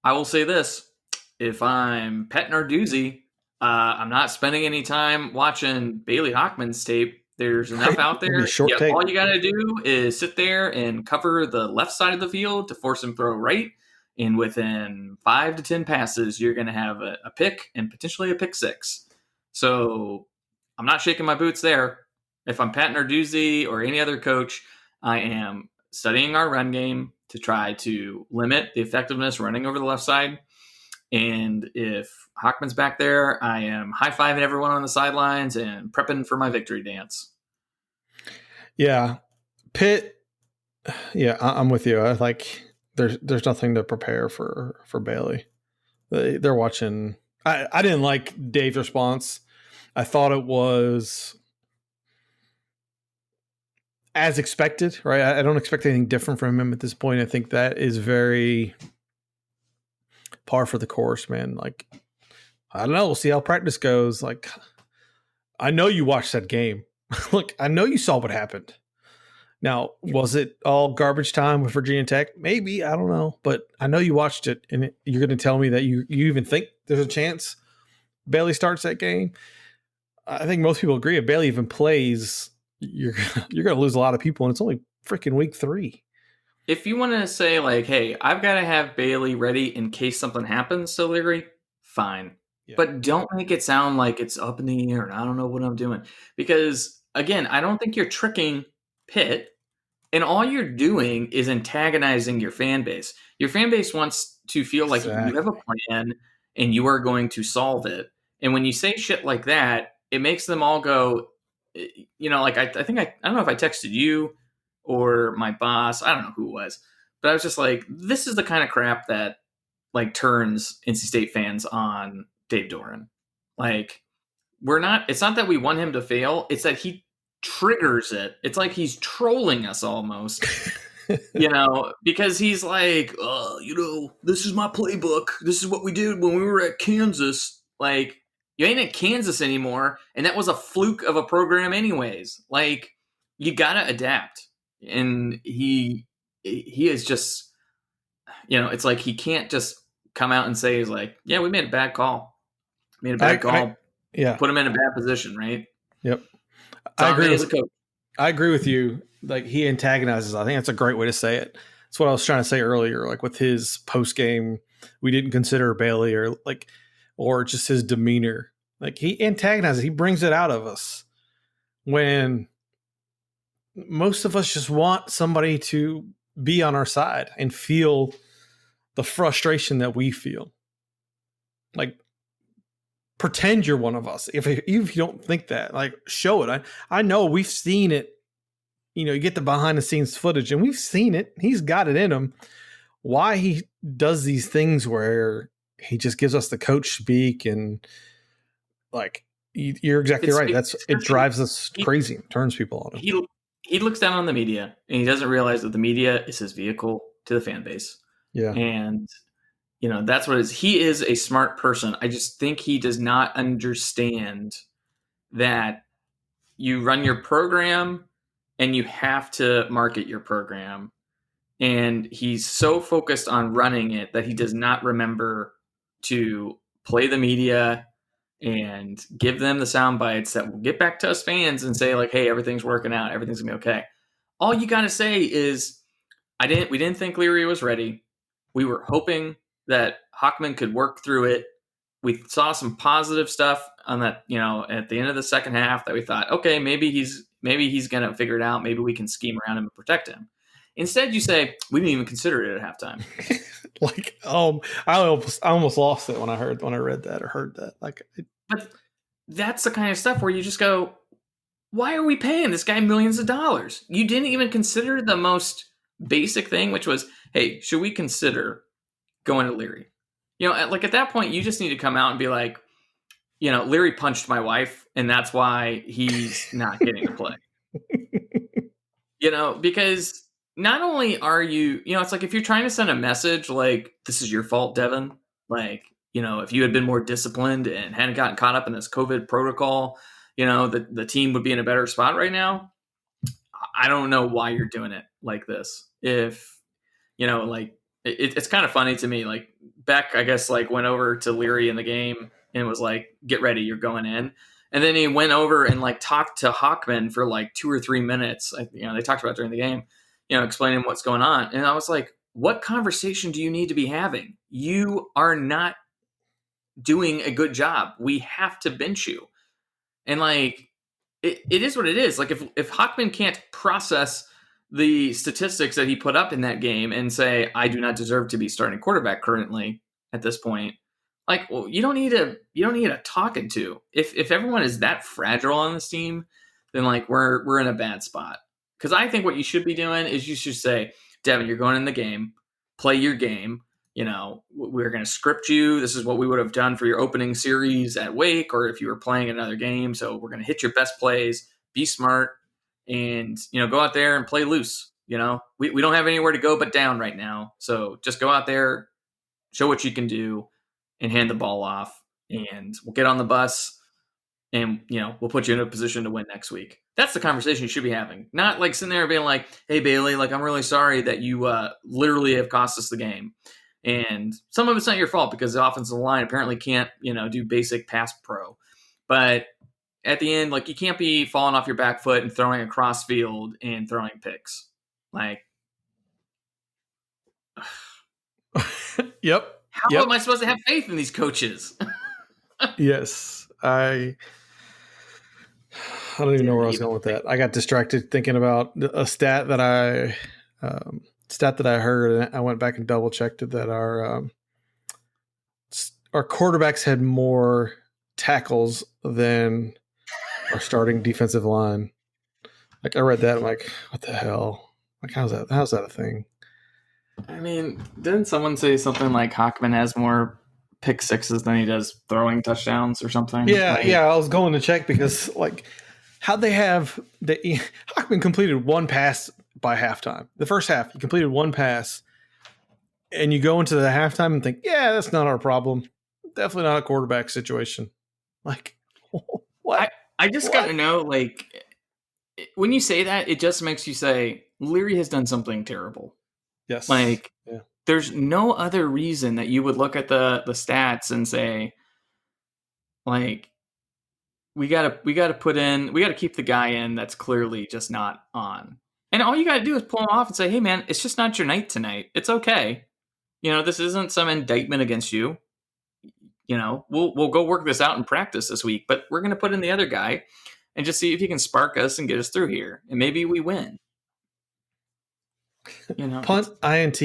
I will say this: if I'm Pat Narduzzi, I'm not spending any time watching Bailey Hockman's tape. There's enough out there. All you got to do is sit there and cover the left side of the field to force him throw right. And within 5 to 10 passes, you're going to have a pick and potentially a pick six. So I'm not shaking my boots there. If I'm Pat Narduzzi or any other coach, I am studying our run game to try to limit the effectiveness running over the left side. And if Hockman's back there, I am high-fiving everyone on the sidelines and prepping for my victory dance. Yeah. Pitt, yeah, I'm with you. I like there's nothing to prepare for Bailey. They're watching. I didn't like Dave's response. I thought it was as expected, right? I don't expect anything different from him at this point. I think that is very par for the course, man. Like, I don't know. We'll see how practice goes. Like, I know you watched that game. Look, I know you saw what happened. Now, was it all garbage time with Virginia Tech? Maybe. I don't know. But I know you watched it, and you're going to tell me that you even think there's a chance Bailey starts that game? I think most people agree if Bailey even plays, you're going to lose a lot of people, and it's only freaking week 3. If you want to say, like, hey, I've got to have Bailey ready in case something happens to Leary, fine. Yeah. But don't make it sound like it's up in the air and I don't know what I'm doing. Because, again, I don't think you're tricking Pitt, and all you're doing is antagonizing your fan base. Your fan base wants to feel like you have a plan and you are going to solve it. And when you say shit like that, it makes them all go, like I think I don't know if I texted you or my boss. I don't know who it was, but I was just like, this is the kind of crap that like turns NC State fans on Dave Doran. Like, it's not that we want him to fail. It's that he triggers it. It's like he's trolling us almost, because he's like, this is my playbook. This is what we did when we were at Kansas. Like, you ain't at Kansas anymore. And that was a fluke of a program anyways. Like, you got to adapt. And he is just, it's like he can't just come out and say, he's like, yeah, we made a bad call. Made a bad call. Yeah. Put him in a bad position, right? Yep. I agree as a coach. I agree with you. Like, he antagonizes. I think that's a great way to say it. That's what I was trying to say earlier. Like, with his post game, we didn't consider Bailey or just his demeanor. Like, he antagonizes. He brings it out of us when most of us just want somebody to be on our side and feel the frustration that we feel. Like, pretend you're one of us. If you don't think that, like, show it. I know we've seen it. You get the behind the scenes footage and we've seen it. He's got it in him. Why he does these things where he just gives us the coach speak and like, you're exactly right. It drives us crazy, turns people on him. He looks down on the media and he doesn't realize that the media is his vehicle to the fan base. Yeah. And that's what it is. He is a smart person. I just think he does not understand that you run your program and you have to market your program. And he's so focused on running it that he does not remember to play the media and give them the sound bites that will get back to us fans and say, like, hey, everything's working out. Everything's gonna be okay. All you got to say is, we didn't think Leary was ready. We were hoping that Hockman could work through it. We saw some positive stuff on that, at the end of the second half that we thought, okay, maybe he's going to figure it out. Maybe we can scheme around him and protect him. Instead, you say, we didn't even consider it at halftime. Like, I almost lost it when I read that or heard that. Like, but that's the kind of stuff where you just go, why are we paying this guy millions of dollars? You didn't even consider the most basic thing, which was, hey, should we consider going to Leary? Like, at that point, you just need to come out and be like, Leary punched my wife, and that's why he's not getting to play. Because not only are you, it's like if you're trying to send a message like, this is your fault, Devin. Like, if you had been more disciplined and hadn't gotten caught up in this COVID protocol, the team would be in a better spot right now. I don't know why you're doing it like this. If, like, it's kind of funny to me. Like, Beck, I guess, like, went over to Leary in the game and was like, get ready, you're going in. And then he went over and like talked to Hockman for like 2 or 3 minutes. They talked about it during the game, explaining what's going on. And I was like, what conversation do you need to be having? You are not doing a good job. We have to bench you. And like, it is what it is. Like, if Hockman can't process the statistics that he put up in that game and say, I do not deserve to be starting quarterback currently at this point, like, well, you don't need a talking to. If everyone is that fragile on this team, then like we're in a bad spot. Because I think what you should be doing is you should say, Devin, you're going in the game, play your game. We're going to script you. This is what we would have done for your opening series at Wake, or if you were playing another game. So we're going to hit your best plays, be smart, and, go out there and play loose. We don't have anywhere to go but down right now. So just go out there, show what you can do, and hand the ball off, and we'll get on the bus and, we'll put you in a position to win next week. That's the conversation you should be having. Not like sitting there being like, hey, Bailey, like, I'm really sorry that you literally have cost us the game. And some of it's not your fault because the offensive line apparently can't, do basic pass pro. But at the end, like, you can't be falling off your back foot and throwing across field and throwing picks. Like, yep. How am I supposed to have faith in these coaches? Yes. I don't even know where I was going with that. I got distracted thinking about a stat that I heard, and I went back and double checked it, that our our quarterbacks had more tackles than our starting defensive line. Like I read that, I'm like, what the hell? Like how's that a thing? I mean, didn't someone say something like Hockman has more pick sixes than he does throwing touchdowns or something? Yeah, Like, yeah. I was going to check because like how'd they have Hockman completed one pass by halftime. The first half, he completed one pass, and you go into the halftime and think, yeah, that's not our problem. Definitely not a quarterback situation. Like, what? I just got to know, like, when you say that, it just makes you say Leary has done something terrible. Yes. Like, yeah. There's no other reason that you would look at the stats and say, like, we gotta keep the guy in that's clearly just not on. And all you gotta do is pull him off and say, hey man, it's just not your night tonight. It's okay. This isn't some indictment against you. We'll go work this out in practice this week, but we're gonna put in the other guy and just see if he can spark us and get us through here. And maybe we win. Punt, INT,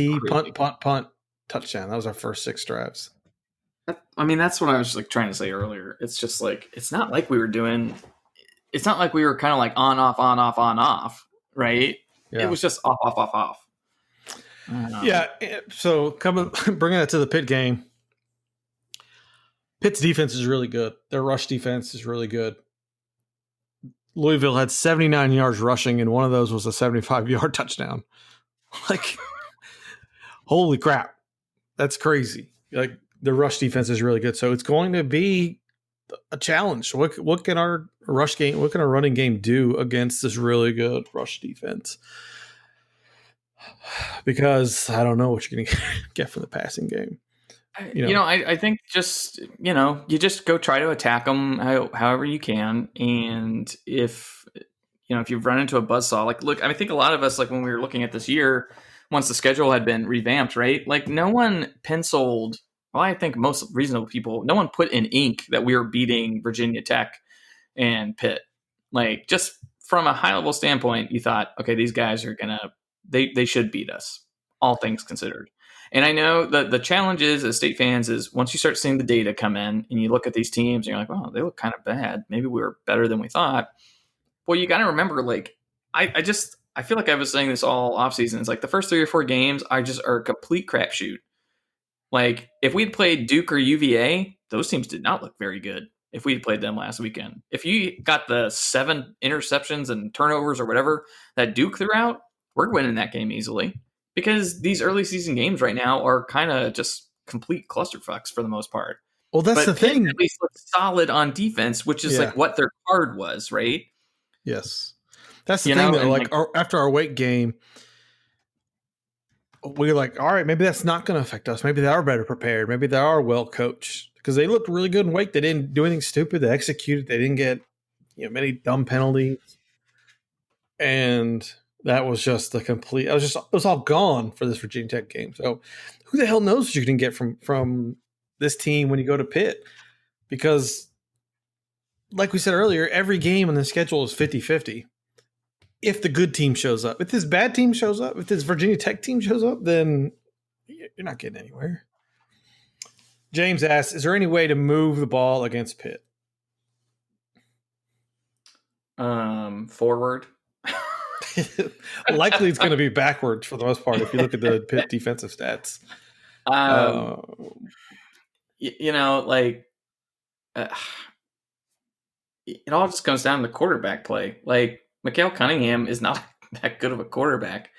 punt, touchdown. That was our first 6 drives. I mean, that's what I was like trying to say earlier. It's just like, it's not like we were kind of like on, off, right? Yeah. It was just off. Yeah. So bringing that to the Pitt game, Pitt's defense is really good. Their rush defense is really good. Louisville had 79 yards rushing, and one of those was a 75-yard touchdown. Like, holy crap. That's crazy. Like, the rush defense is really good. So it's going to be a challenge. What can our running game do against this really good rush defense? Because I don't know what you're going to get from the passing game. I think just, you just go try to attack them however you can. And if you've run into a buzzsaw, like, look, I think a lot of us, like when we were looking at this year, once the schedule had been revamped, right? Like no one penciled, well, I think most reasonable people, no one put in ink that we were beating Virginia Tech and Pitt. Like just from a high level standpoint, you thought, okay, these guys are they should beat us, all things considered. And I know that the challenge is, as state fans, is once you start seeing the data come in and you look at these teams and you're like, oh, they look kind of bad. Maybe we were better than we thought. Well, you got to remember, like, I feel like I was saying this all offseason. It's like the first 3 or 4 games are a complete crapshoot. Like, if we'd played Duke or UVA, those teams did not look very good if we'd played them last weekend. If you got the 7 interceptions and turnovers or whatever that Duke threw out, we're winning that game easily. Because these early season games right now are kind of just complete clusterfucks for the most part. Well, that's the thing. At least look solid on defense, which is like what their card was, right? Yes. That's the thing, though. Like after our Wake game, we were like, all right, maybe that's not going to affect us. Maybe they are better prepared. Maybe they are well coached. Because they looked really good in Wake. They didn't do anything stupid. They executed. They didn't get many dumb penalties. And that was just it was all gone for this Virginia Tech game. So who the hell knows what you can get from this team when you go to Pitt? Because like we said earlier, every game on the schedule is 50-50. If the good team shows up, if this bad team shows up, if this Virginia Tech team shows up, then you're not getting anywhere. James asks, is there any way to move the ball against Pitt? Forward. Likely it's going to be backwards for the most part if you look at the Pitt defensive stats. It all just comes down to quarterback play. Like Mikael Cunningham is not that good of a quarterback.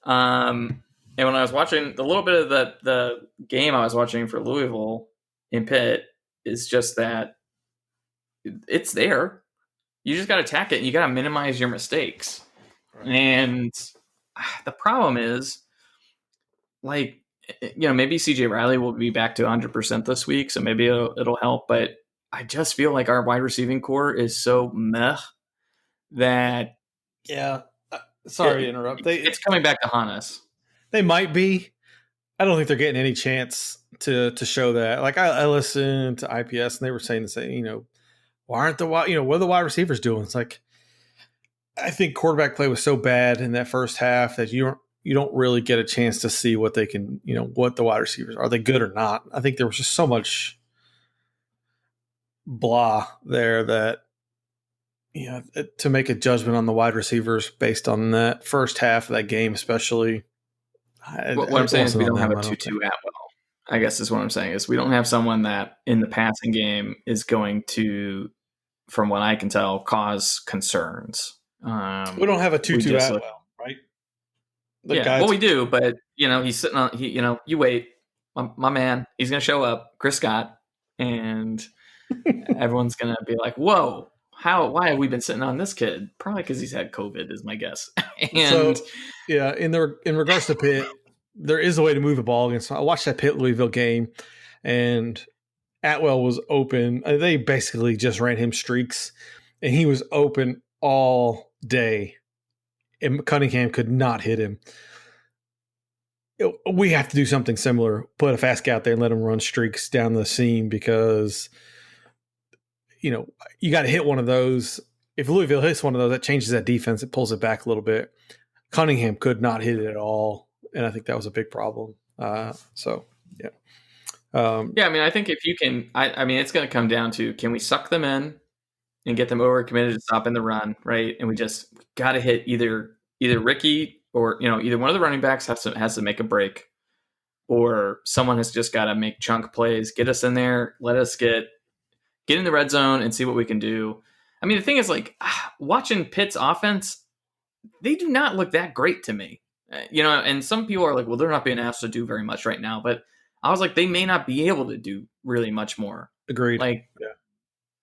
And when I was watching the little bit of the game I was watching for Louisville in Pitt, is just that it's there. You just got to attack it and you got to minimize your mistakes. Right. And the problem is, like, maybe CJ Riley will be back to 100% this week, so maybe it'll help. But I just feel like our wide receiving core is so meh that sorry to interrupt. It's coming back to haunt us. They might be. I don't think they're getting any chance to show that. Like I listened to IPS and they were saying the same. Why aren't what are the wide receivers doing? It's like, I think quarterback play was so bad in that first half that you don't really get a chance to see what they can, what the wide receivers are. They good or not? I think there was just so much blah there that, to make a judgment on the wide receivers based on that first half of that game, especially. What I'm saying is we don't have a I don't Tutu Atwell. I guess is what I'm saying is we don't have someone that in the passing game is going to, from what I can tell, cause concerns. We don't have a Tutu Atwell, right? Well, we do, but he's sitting on. You wait, my man. He's going to show up, Chris Scott, and everyone's going to be like, "Whoa, why have we been sitting on this kid?" Probably because he's had COVID, is my guess. And in regards to Pitt, there is a way to move the ball against. I watched that Pitt Louisville game, and Atwell was open. They basically just ran him streaks, and he was open all day. And Cunningham could not hit him. We have to do something similar. Put a fast guy out there and let him run streaks down the seam because, you got to hit one of those. If Louisville hits one of those, that changes that defense. It pulls it back a little bit. Cunningham could not hit it at all, and I think that was a big problem. I think if you can, it's going to come down to, can we suck them in and get them overcommitted to stopping the run, right? And we just got to hit either Ricky or either one of the running backs has to make a break, or someone has just got to make chunk plays, get us in there, let us get in the red zone and see what we can do. I mean, the thing is, watching Pitt's offense, they do not look that great to me. And some people are like, well, they're not being asked to do very much right now, but I was like, they may not be able to do really much more. Agreed.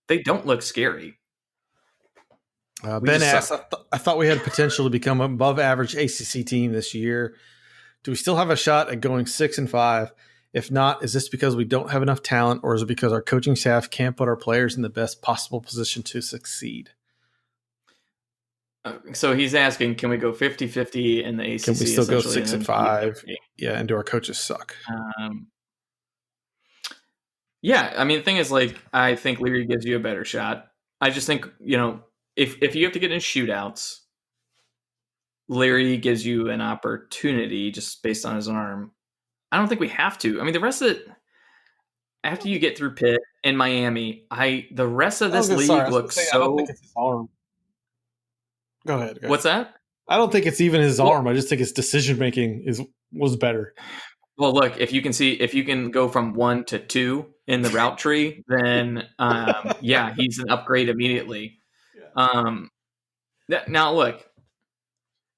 They don't look scary. Ben asked, I thought we had potential to become an above average ACC team this year. Do we still have a shot at going 6-5? If not, is this because we don't have enough talent, or is it because our coaching staff can't put our players in the best possible position to succeed? So he's asking, can we go 50-50 in the ACC? Can we still go 6-5? Yeah, and do our coaches suck? The thing is, I think Leary gives you a better shot. I just think, if you have to get in shootouts, Leary gives you an opportunity just based on his arm. I don't think we have to. I mean, the rest of it, after you get through Pitt and Miami, the rest of this league looks so. I don't think it's his arm. Go ahead. What's that? I don't think it's even his arm. I just think his decision making was better. Well, look, if you can go from 1 to 2 in the route tree, then he's an upgrade immediately. Yeah. Now look,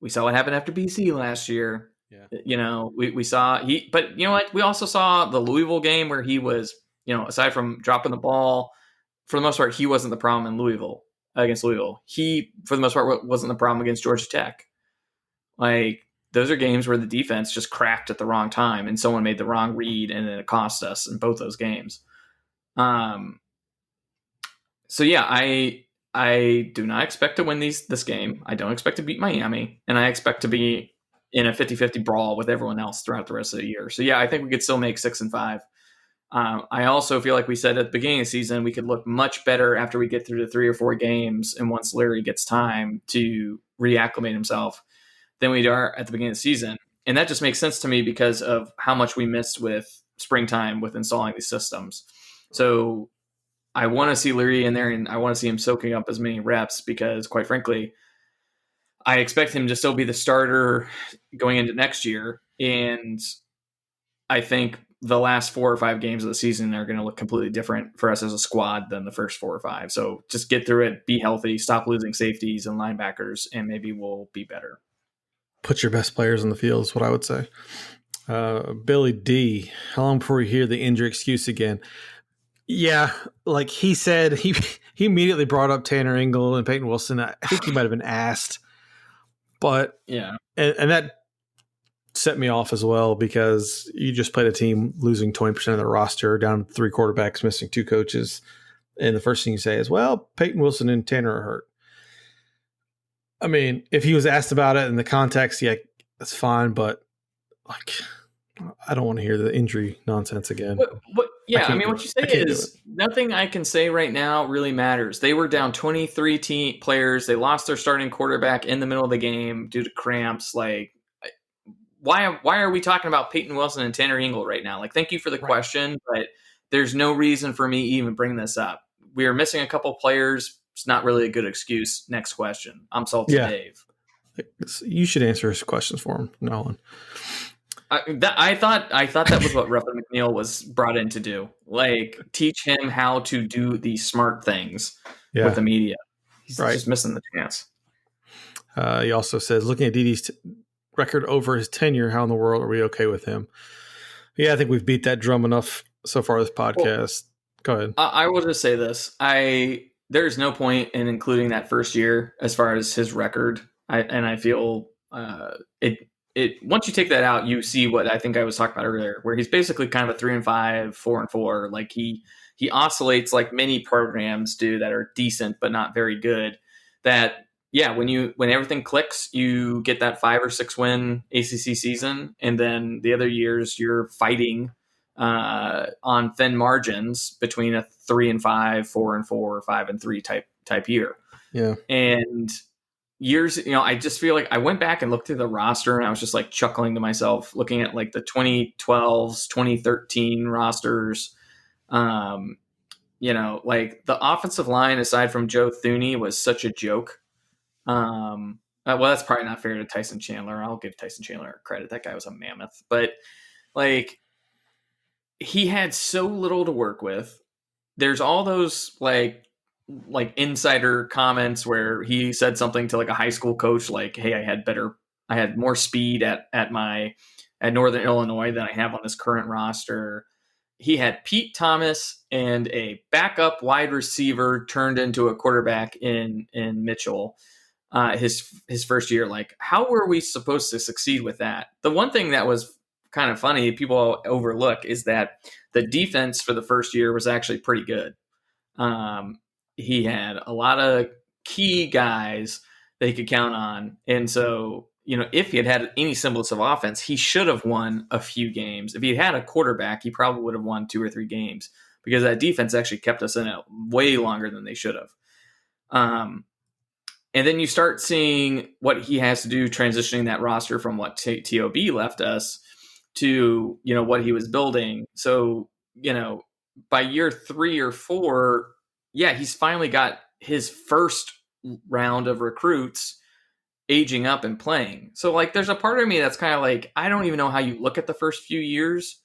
we saw what happened after BC last year. Yeah. We saw but you know what? We also saw the Louisville game where he was, aside from dropping the ball, for the most part, he wasn't the problem against Louisville. He, for the most part, wasn't the problem against Georgia Tech. Those are games where the defense just cracked at the wrong time and someone made the wrong read, and then it cost us in both those games. I do not expect to win this game. I don't expect to beat Miami, and I expect to be in a 50-50 brawl with everyone else throughout the rest of the year. So I think we could still make 6-5. I also feel like we said at the beginning of the season, we could look much better after we get through the 3 or 4 games, and once Larry gets time to reacclimate himself, than we are at the beginning of the season. And that just makes sense to me because of how much we missed with springtime with installing these systems. So I want to see Leary in there, and I want to see him soaking up as many reps because, quite frankly, I expect him to still be the starter going into next year. And I think the last 4 or 5 games of the season are going to look completely different for us as a squad than the first 4 or 5. So just get through it, be healthy, stop losing safeties and linebackers, and maybe we'll be better. Put your best players on the field is what I would say. Billy D, how long before we hear the injury excuse again? Yeah, like he said, he immediately brought up Tanner Ingle and Peyton Wilson. I think he might have been asked, but yeah, and that set me off as well because you just played a team losing 20% of the roster, down 3 quarterbacks, missing 2 coaches, and the first thing you say is, "Well, Peyton Wilson and Tanner are hurt." I mean, if he was asked about it in the context, yeah, that's fine, but I don't want to hear the injury nonsense again. But what you say is nothing I can say right now really matters. They were down 23 players. They lost their starting quarterback in the middle of the game due to cramps. Why are we talking about Peyton Wilson and Tanner Ingle right now? Thank you for the question, but there's no reason for me even bring this up. we are missing a couple players. It's not really a good excuse. Next question. I'm salty, Yeah. Dave. You should answer his questions for him, Nolan. I thought that was what Ruffin McNeil was brought in to do. Like, teach him how to do the smart things with the media. He's just missing the chance. He also says, looking at Didi's record over his tenure, how in the world are we okay with him? Yeah, I think we've beat that drum enough so far this podcast. Go ahead. I will just say this. There's no point in including that first year as far as his record. I feel once you take that out, you see what I think I was talking about earlier, where he's basically kind of a 3-5, 4-4. Like he oscillates like many programs do that are decent but not very good. That when everything clicks, you get that 5 or 6 win ACC season, and then the other years you're fighting on thin margins between a 3-5, 4-4, 5-3 type year. Yeah, and years, I just feel like I went back and looked through the roster and I was just like chuckling to myself, looking at like the 2012s, 2013 rosters. Like the offensive line, aside from Joe Thuney, was such a joke. Well, that's probably not fair to Tyson Chandler. I'll give Tyson Chandler credit. That guy was a mammoth, but like he had so little to work with. There's all those like insider comments where he said something to like a high school coach, like, hey, I had more speed at Northern Illinois than I have on this current roster. He had Pete Thomas and a backup wide receiver turned into a quarterback in Mitchell. His first year. Like, how were we supposed to succeed with that? The one thing that was kind of funny, people overlook, is that the defense for the first year was actually pretty good. He had a lot of key guys that he could count on. And so, if he had any semblance of offense, he should have won a few games. If he had a quarterback, he probably would have won 2 or 3 games, because that defense actually kept us in it way longer than they should have. And then you start seeing what he has to do transitioning that roster from what TOB left us to, what he was building. So, by year 3 or 4, he's finally got his first round of recruits aging up and playing. So like, there's a part of me that's kind of like, I don't even know how you look at the first few years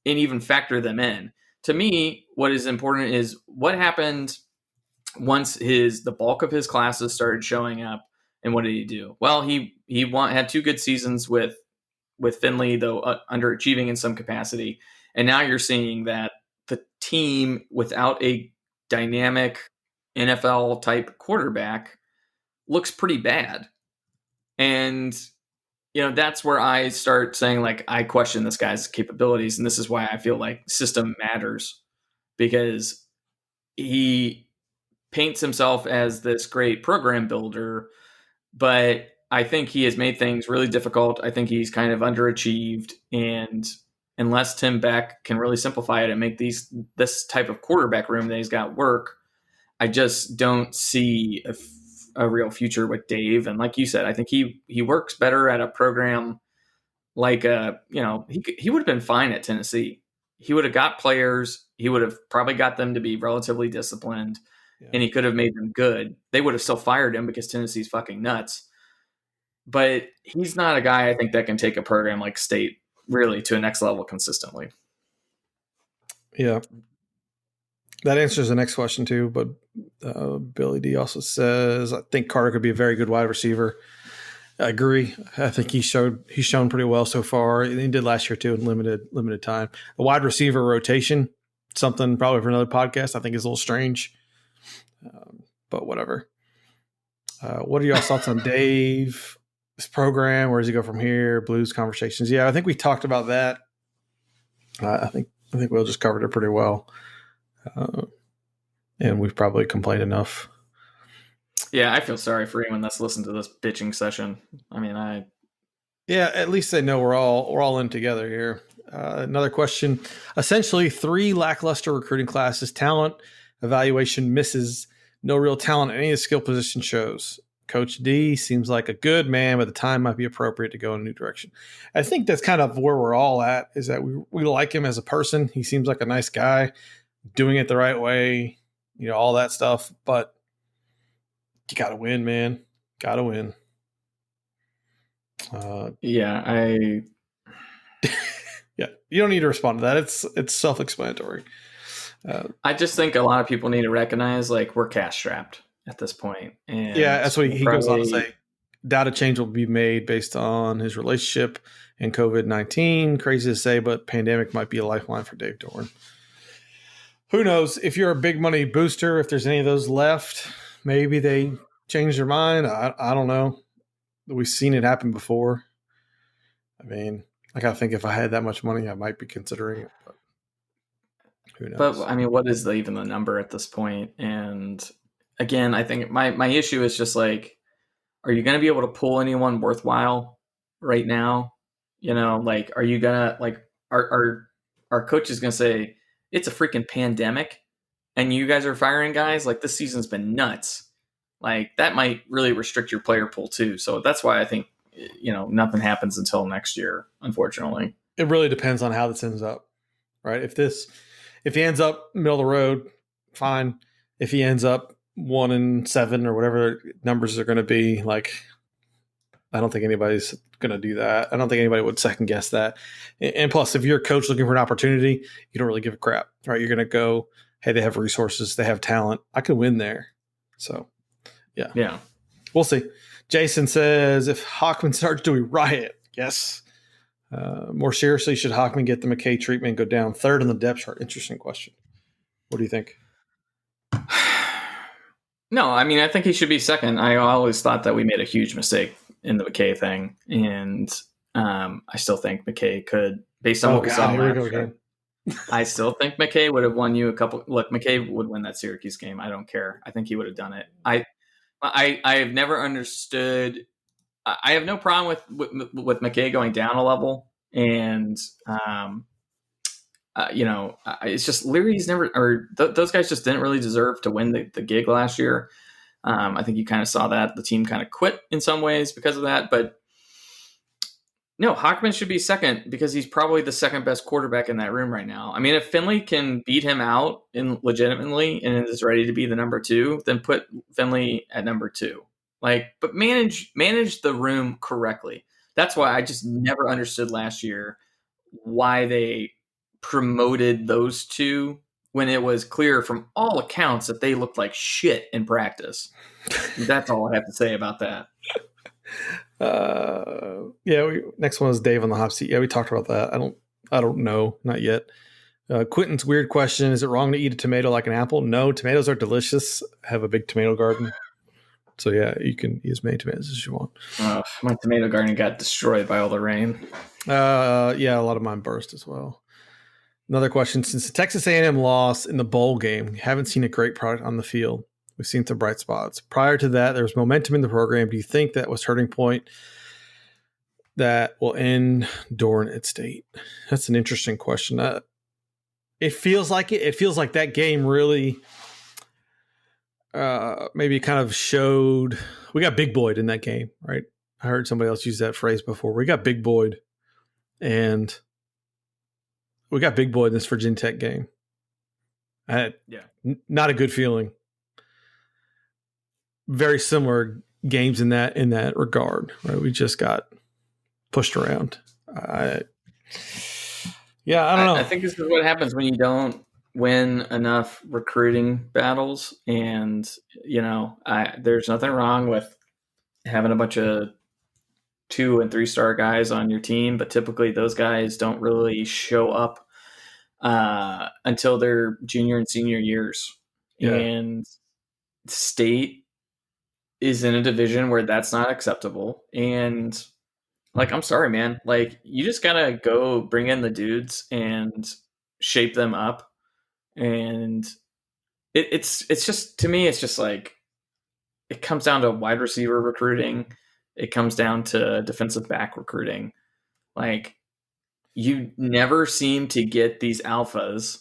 and even factor them in. To me, what is important is what happened once the bulk of his classes started showing up, and what did he do? Well, he had 2 good seasons with Finley, though underachieving in some capacity. And now you're seeing that the team, without a dynamic NFL type quarterback, looks pretty bad. And, that's where I start saying, like, I question this guy's capabilities. And this is why I feel like system matters, because he paints himself as this great program builder, but I think he has made things really difficult. I think he's kind of underachieved, and unless Tim Beck can really simplify it and make this type of quarterback room that he's got work, I just don't see a real future with Dave. And like you said, I think he works better at a program like he would have been fine at Tennessee. He would have got players. He would have probably got them to be relatively disciplined, and he could have made them good. They would have still fired him because Tennessee's fucking nuts. But he's not a guy, I think, that can take a program like State really to a next level consistently. Yeah. That answers the next question too, but Billy D also says, I think Carter could be a very good wide receiver. I agree. I think he's shown pretty well so far. He did last year too in limited time. The wide receiver rotation, something probably for another podcast, I think is a little strange, but whatever. What are your thoughts on Dave? This program, where does he go from here? Blues conversations. Yeah, I think we talked about that. I think we'll just covered it pretty well. And we've probably complained enough. Yeah, I feel sorry for anyone that's listened to this bitching session. I mean, yeah, at least they know we're all in together here. Another question. Essentially, 3 lackluster recruiting classes, talent evaluation misses, no real talent in any of the skill position shows. Coach D seems like a good man, but the time might be appropriate to go in a new direction. I think that's kind of where we're all at, is that we like him as a person. He seems like a nice guy, doing it the right way. all that stuff. But you got to win, man. Got to win. Yeah, yeah, you don't need to respond to that. It's self-explanatory. I just think a lot of people need to recognize like we're cash strapped at this point. And yeah, that's what he goes on to say. Doubt a change will be made based on his relationship and COVID-19. Crazy to say, but pandemic might be a lifeline for Dave Doran. Who knows? If you're a big money booster, if there's any of those left, maybe they change their mind. I don't know. We've seen it happen before. I mean, I gotta think if I had that much money, I might be considering it. But who knows? But I mean, what is even the number at this point? And again, I think my issue is just like, are you going to be able to pull anyone worthwhile right now? Like, are you gonna like our coach is going to say it's a freaking pandemic, and you guys are firing guys? Like, this season's been nuts. Like, that might really restrict your player pool too. So that's why I think nothing happens until next year, unfortunately. It really depends on how this ends up, right? If he ends up middle of the road, fine. If he ends up 1-7 or whatever numbers are going to be, like, I don't think anybody's going to do that. I don't think anybody would second guess that. And plus, if you're a coach looking for an opportunity, you don't really give a crap, right? You're going to go, hey, they have resources, they have talent. I could win there. So, yeah. We'll see. Jason says, if Hockman starts, do we riot? Yes. More seriously, should Hockman get the McKay treatment, go down third in the depth chart? Interesting question. What do you think? No, I mean, I think he should be second. I always thought that we made a huge mistake in the McKay thing. And I still think McKay could, based on what we saw last year, I still think McKay would have won you a couple. Look, McKay would win that Syracuse game. I don't care. I think he would have done it. I have never understood. I have no problem with McKay going down a level, and it's just Leary's never, or those guys just didn't really deserve to win the gig last year. I think you kind of saw that the team kind of quit in some ways because of that, but no, Hockman should be second because he's probably the second best quarterback in that room right now. I mean, if Finley can beat him out legitimately and is ready to be the number 2, then put Finley at number 2. But manage the room correctly. That's why I just never understood last year why they promoted those two when it was clear from all accounts that they looked like shit in practice. That's all I have to say about that. Next one is Dave on the hot seat. Yeah, we talked about that. I don't know, not yet. Quentin's weird question: is it wrong to eat a tomato like an apple? No, tomatoes are delicious. I have a big tomato garden, so yeah, you can eat as many tomatoes as you want. My tomato garden got destroyed by all the rain. A lot of mine burst as well. Another question: since the Texas A&M loss in the bowl game, we haven't seen a great product on the field. We've seen some bright spots. Prior to that, there was momentum in the program. Do you think that was turning point that will end Doran at State? That's an interesting question. It feels like it. It feels like that game really maybe kind of showed. We got big boyed in that game, right? I heard somebody else use that phrase before. We got big boyed, and we got big boyed in this Virginia Tech game. Not a good feeling. Very similar games in that regard, right? We just got pushed around. I don't know. I think this is what happens when you don't win enough recruiting battles, and there's nothing wrong with having a bunch of 2- and 3-star guys on your team, but typically those guys don't really show up until their junior and senior years. Yeah. And State is in a division where that's not acceptable. And I'm sorry, man, you just gotta go bring in the dudes and shape them up. And it's just, to me, it's just it comes down to wide receiver recruiting. It comes down to defensive back recruiting. You never seem to get these alphas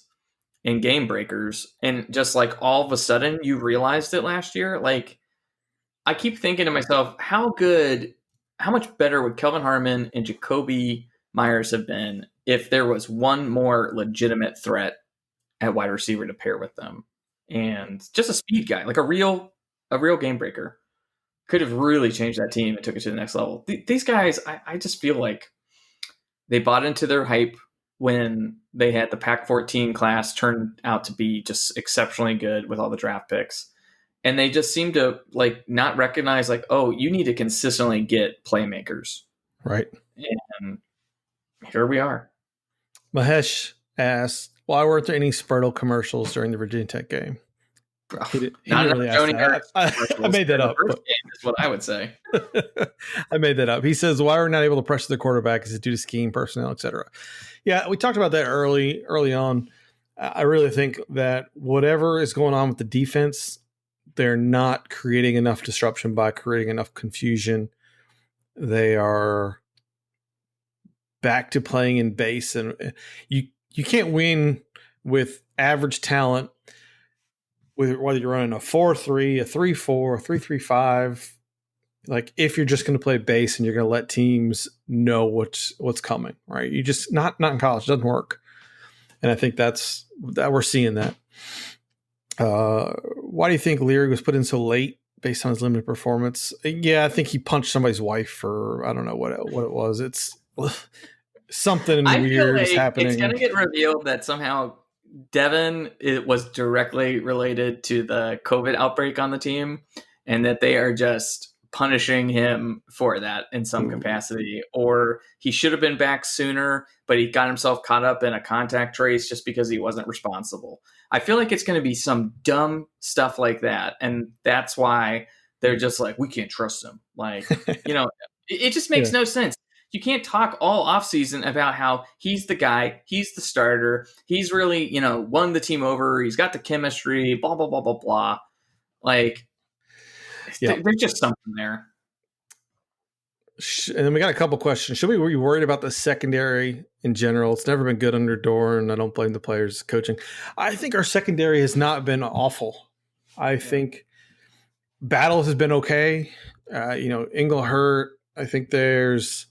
and game breakers. And just all of a sudden you realized it last year. I keep thinking to myself, how much better would Kelvin Harmon and Jacoby Myers have been if there was one more legitimate threat at wide receiver to pair with them? and just a speed guy, like a real game breaker. Could have really changed that team and took it to the next level. These guys, I just feel like they bought into their hype when they had the Pac-14 class turned out to be just exceptionally good with all the draft picks. And they just seem to like not recognize like, oh, you need to consistently get playmakers. Right. And here we are. Mahesh asked, why weren't there any Spurtle commercials during the Virginia Tech game? He didn't really ask that. I made that up. First game is what I would say. I made that up. He says, why we're not able to pressure the quarterback? Is it due to scheme, personnel, etc.? Yeah, we talked about that early on. I really think that whatever is going on with the defense, they're not creating enough disruption by creating enough confusion. They are back to playing in base, and you can't win with average talent with whether you're running a 4-3, a 3-4, a 3-3-5. Like if you're just going to play base and you're going to let teams know what's coming, right? You just not in college, it doesn't work. And I think that we're seeing that. Why do you think Leary was put in so late based on his limited performance? Yeah, I think he punched somebody's wife, for I don't know what it was. It's something weird is happening. It's going to get revealed that somehow Devin was directly related to the COVID outbreak on the team, and that they are just punishing him for that in some capacity, or he should have been back sooner, but he got himself caught up in a contact trace just because he wasn't responsible. I feel like it's going to be some dumb stuff like that, and that's why they're just like, we can't trust him. Like, it just makes no sense. You can't talk all offseason about how he's the guy, he's the starter, he's really, won the team over, he's got the chemistry, blah, blah, blah, blah, blah. Like, there's just something there. And then we got a couple questions. Should we be worried about the secondary in general? It's never been good under Dorn. I don't blame the players coaching. I think our secondary has not been awful. I think Battles has been okay. Engel hurt. I think there's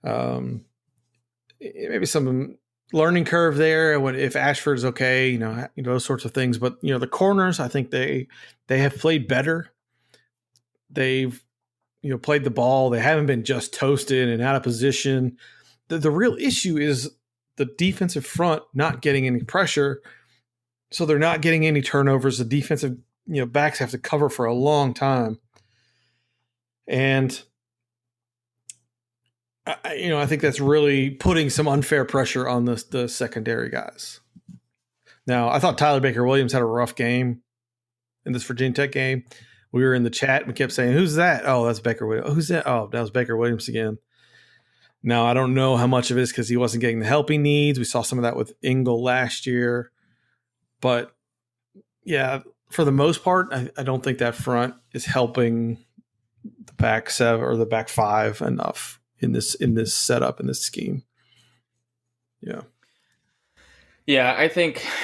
maybe some learning curve there. If Ashford's okay, those sorts of things. But the corners, I think they have played better. They've played the ball. They haven't been just toasted and out of position. The real issue is the defensive front not getting any pressure, so they're not getting any turnovers. The defensive backs have to cover for a long time, and I think that's really putting some unfair pressure on the secondary guys. Now, I thought Tyler Baker-Williams had a rough game in this Virginia Tech game. We were in the chat and we kept saying, who's that? Oh, that's Baker-Williams. Who's that? Oh, that was Baker-Williams again. Now, I don't know how much of it is because he wasn't getting the help he needs. We saw some of that with Engel last year. But, yeah, for the most part, I don't think that front is helping the back seven or the back five enough in this setup, in this scheme. Yeah. Yeah, I think –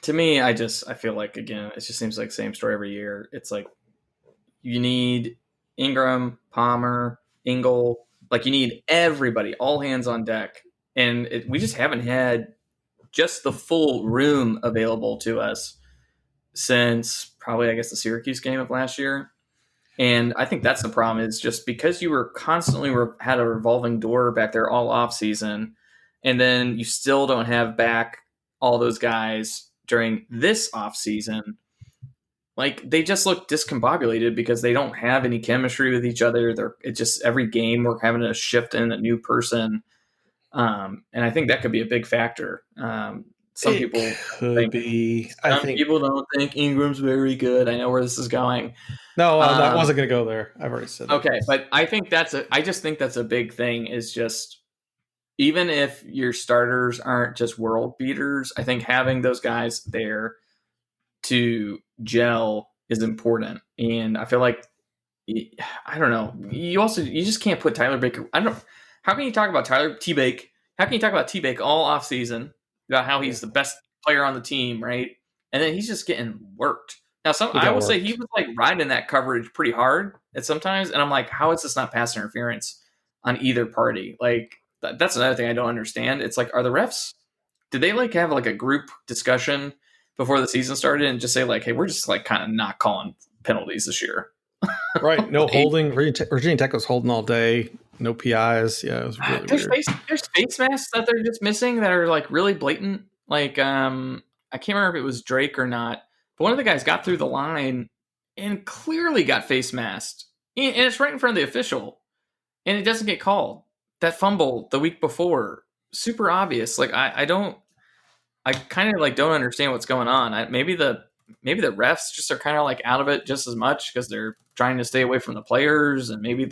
to me, I feel like, again, it just seems like the same story every year. It's like you need Ingram, Palmer, Engel. Like you need everybody, all hands on deck. And we just haven't had just the full room available to us since probably, I guess, the Syracuse game of last year. And I think that's the problem, is just because you were constantly had a revolving door back there all off season, and then you still don't have back all those guys during this off season. Like they just look discombobulated because they don't have any chemistry with each other. It's just every game we're having to shift in a new person. And I think that could be a big factor. Some people don't think Ingram's very good. I know where this is going. No, I wasn't going to go there. I've already said that. Okay, but I just think that's a big thing, is just even if your starters aren't just world beaters, I think having those guys there to gel is important. And I feel like, I don't know, you just can't put Tyler Baker. How can you talk about T-Bake? How can you talk about T-Bake all off season about how he's the best player on the team, right? And then he's just getting worked. Now, I will say he was like riding that coverage pretty hard at sometimes, and I'm like, how is this not pass interference on either party? Like, that's another thing I don't understand. It's like, are the refs, did they like have like a group discussion before the season started and just say like, hey, we're just like kind of not calling penalties this year. Right. No holding. Virginia Tech was holding all day. No PIs. Yeah, it was really weird. There's face masks that they're just missing that are like really blatant. Like, I can't remember if it was Drake or not, but one of the guys got through the line and clearly got face masked. And it's right in front of the official. And it doesn't get called. That fumble the week before, super obvious. Like, I kind of like don't understand what's going on. Maybe the refs just are kind of like out of it just as much because they're trying to stay away from the players, and maybe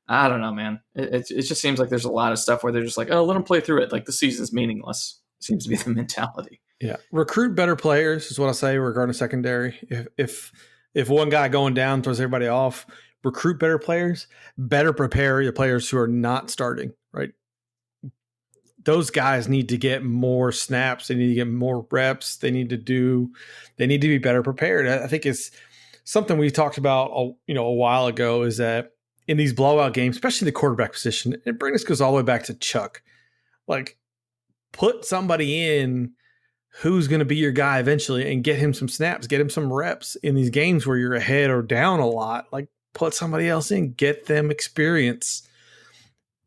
I don't know, man. It just seems like there's a lot of stuff where they're just like, oh, let them play through it. Like the season's meaningless. Seems to be the mentality. Yeah, recruit better players is what I say regarding secondary. If one guy going down throws everybody off, recruit better players. Better prepare the players who are not starting. Right. Those guys need to get more snaps. They need to get more reps. They need to be better prepared. I think it's something we talked about, a while ago, is that in these blowout games, especially the quarterback position, and this goes all the way back to Chuck, like put somebody in who's going to be your guy eventually and get him some snaps, get him some reps in these games where you're ahead or down a lot. Like put somebody else in, get them experience.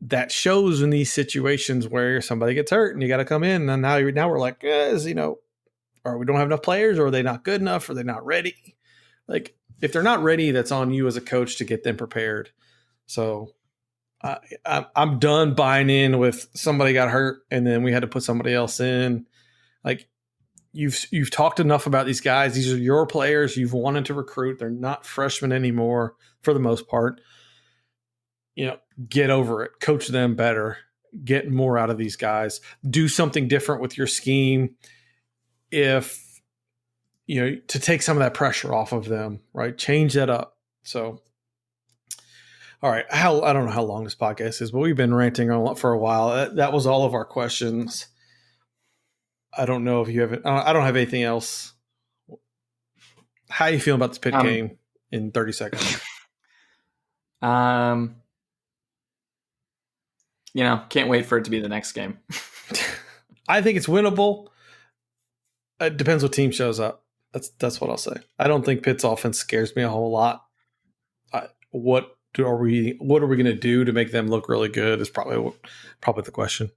That shows in these situations where somebody gets hurt and you got to come in. And now we're like, or we don't have enough players, or are they not good enough? Or are they not ready? Like if they're not ready, that's on you as a coach to get them prepared. So I'm done buying in with somebody got hurt and then we had to put somebody else in. Like you've talked enough about these guys. These are your players you've wanted to recruit. They're not freshmen anymore for the most part. Get over it, coach them better, get more out of these guys, do something different with your scheme. To take some of that pressure off of them, right? Change that up. So, all right. I don't know how long this podcast is, but we've been ranting on for a while. That was all of our questions. I don't know if you have it. I don't have anything else. How are you feeling about this Pitt game in 30 seconds? Can't wait for it to be the next game. I think it's winnable. It depends what team shows up. That's what I'll say. I don't think Pitt's offense scares me a whole lot. What are we going to do to make them look really good is probably the question.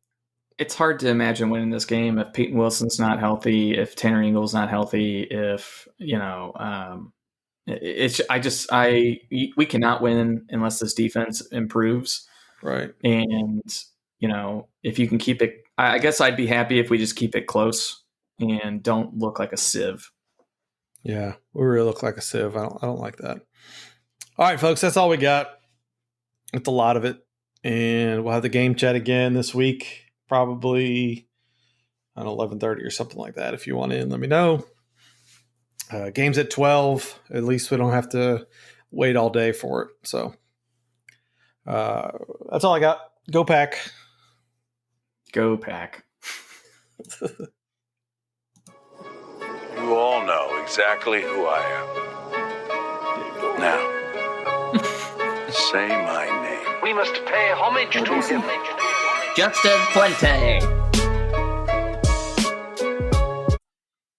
It's hard to imagine winning this game if Peyton Wilson's not healthy, if Tanner Ingle's not healthy, if we cannot win unless this defense improves. Right. And, if you can keep it, I guess I'd be happy if we just keep it close and don't look like a sieve. Yeah, we really look like a sieve. I don't like that. All right, folks, that's all we got. It's a lot of it. And we'll have the game chat again this week, probably on 11:30 or something like that. If you want in, let me know. Game's at 12. At least we don't have to wait all day for it. So that's all I got. Go Pack. Go Pack. You all know exactly who I am. Now, say my name. We must pay homage to him. Justin Fuente.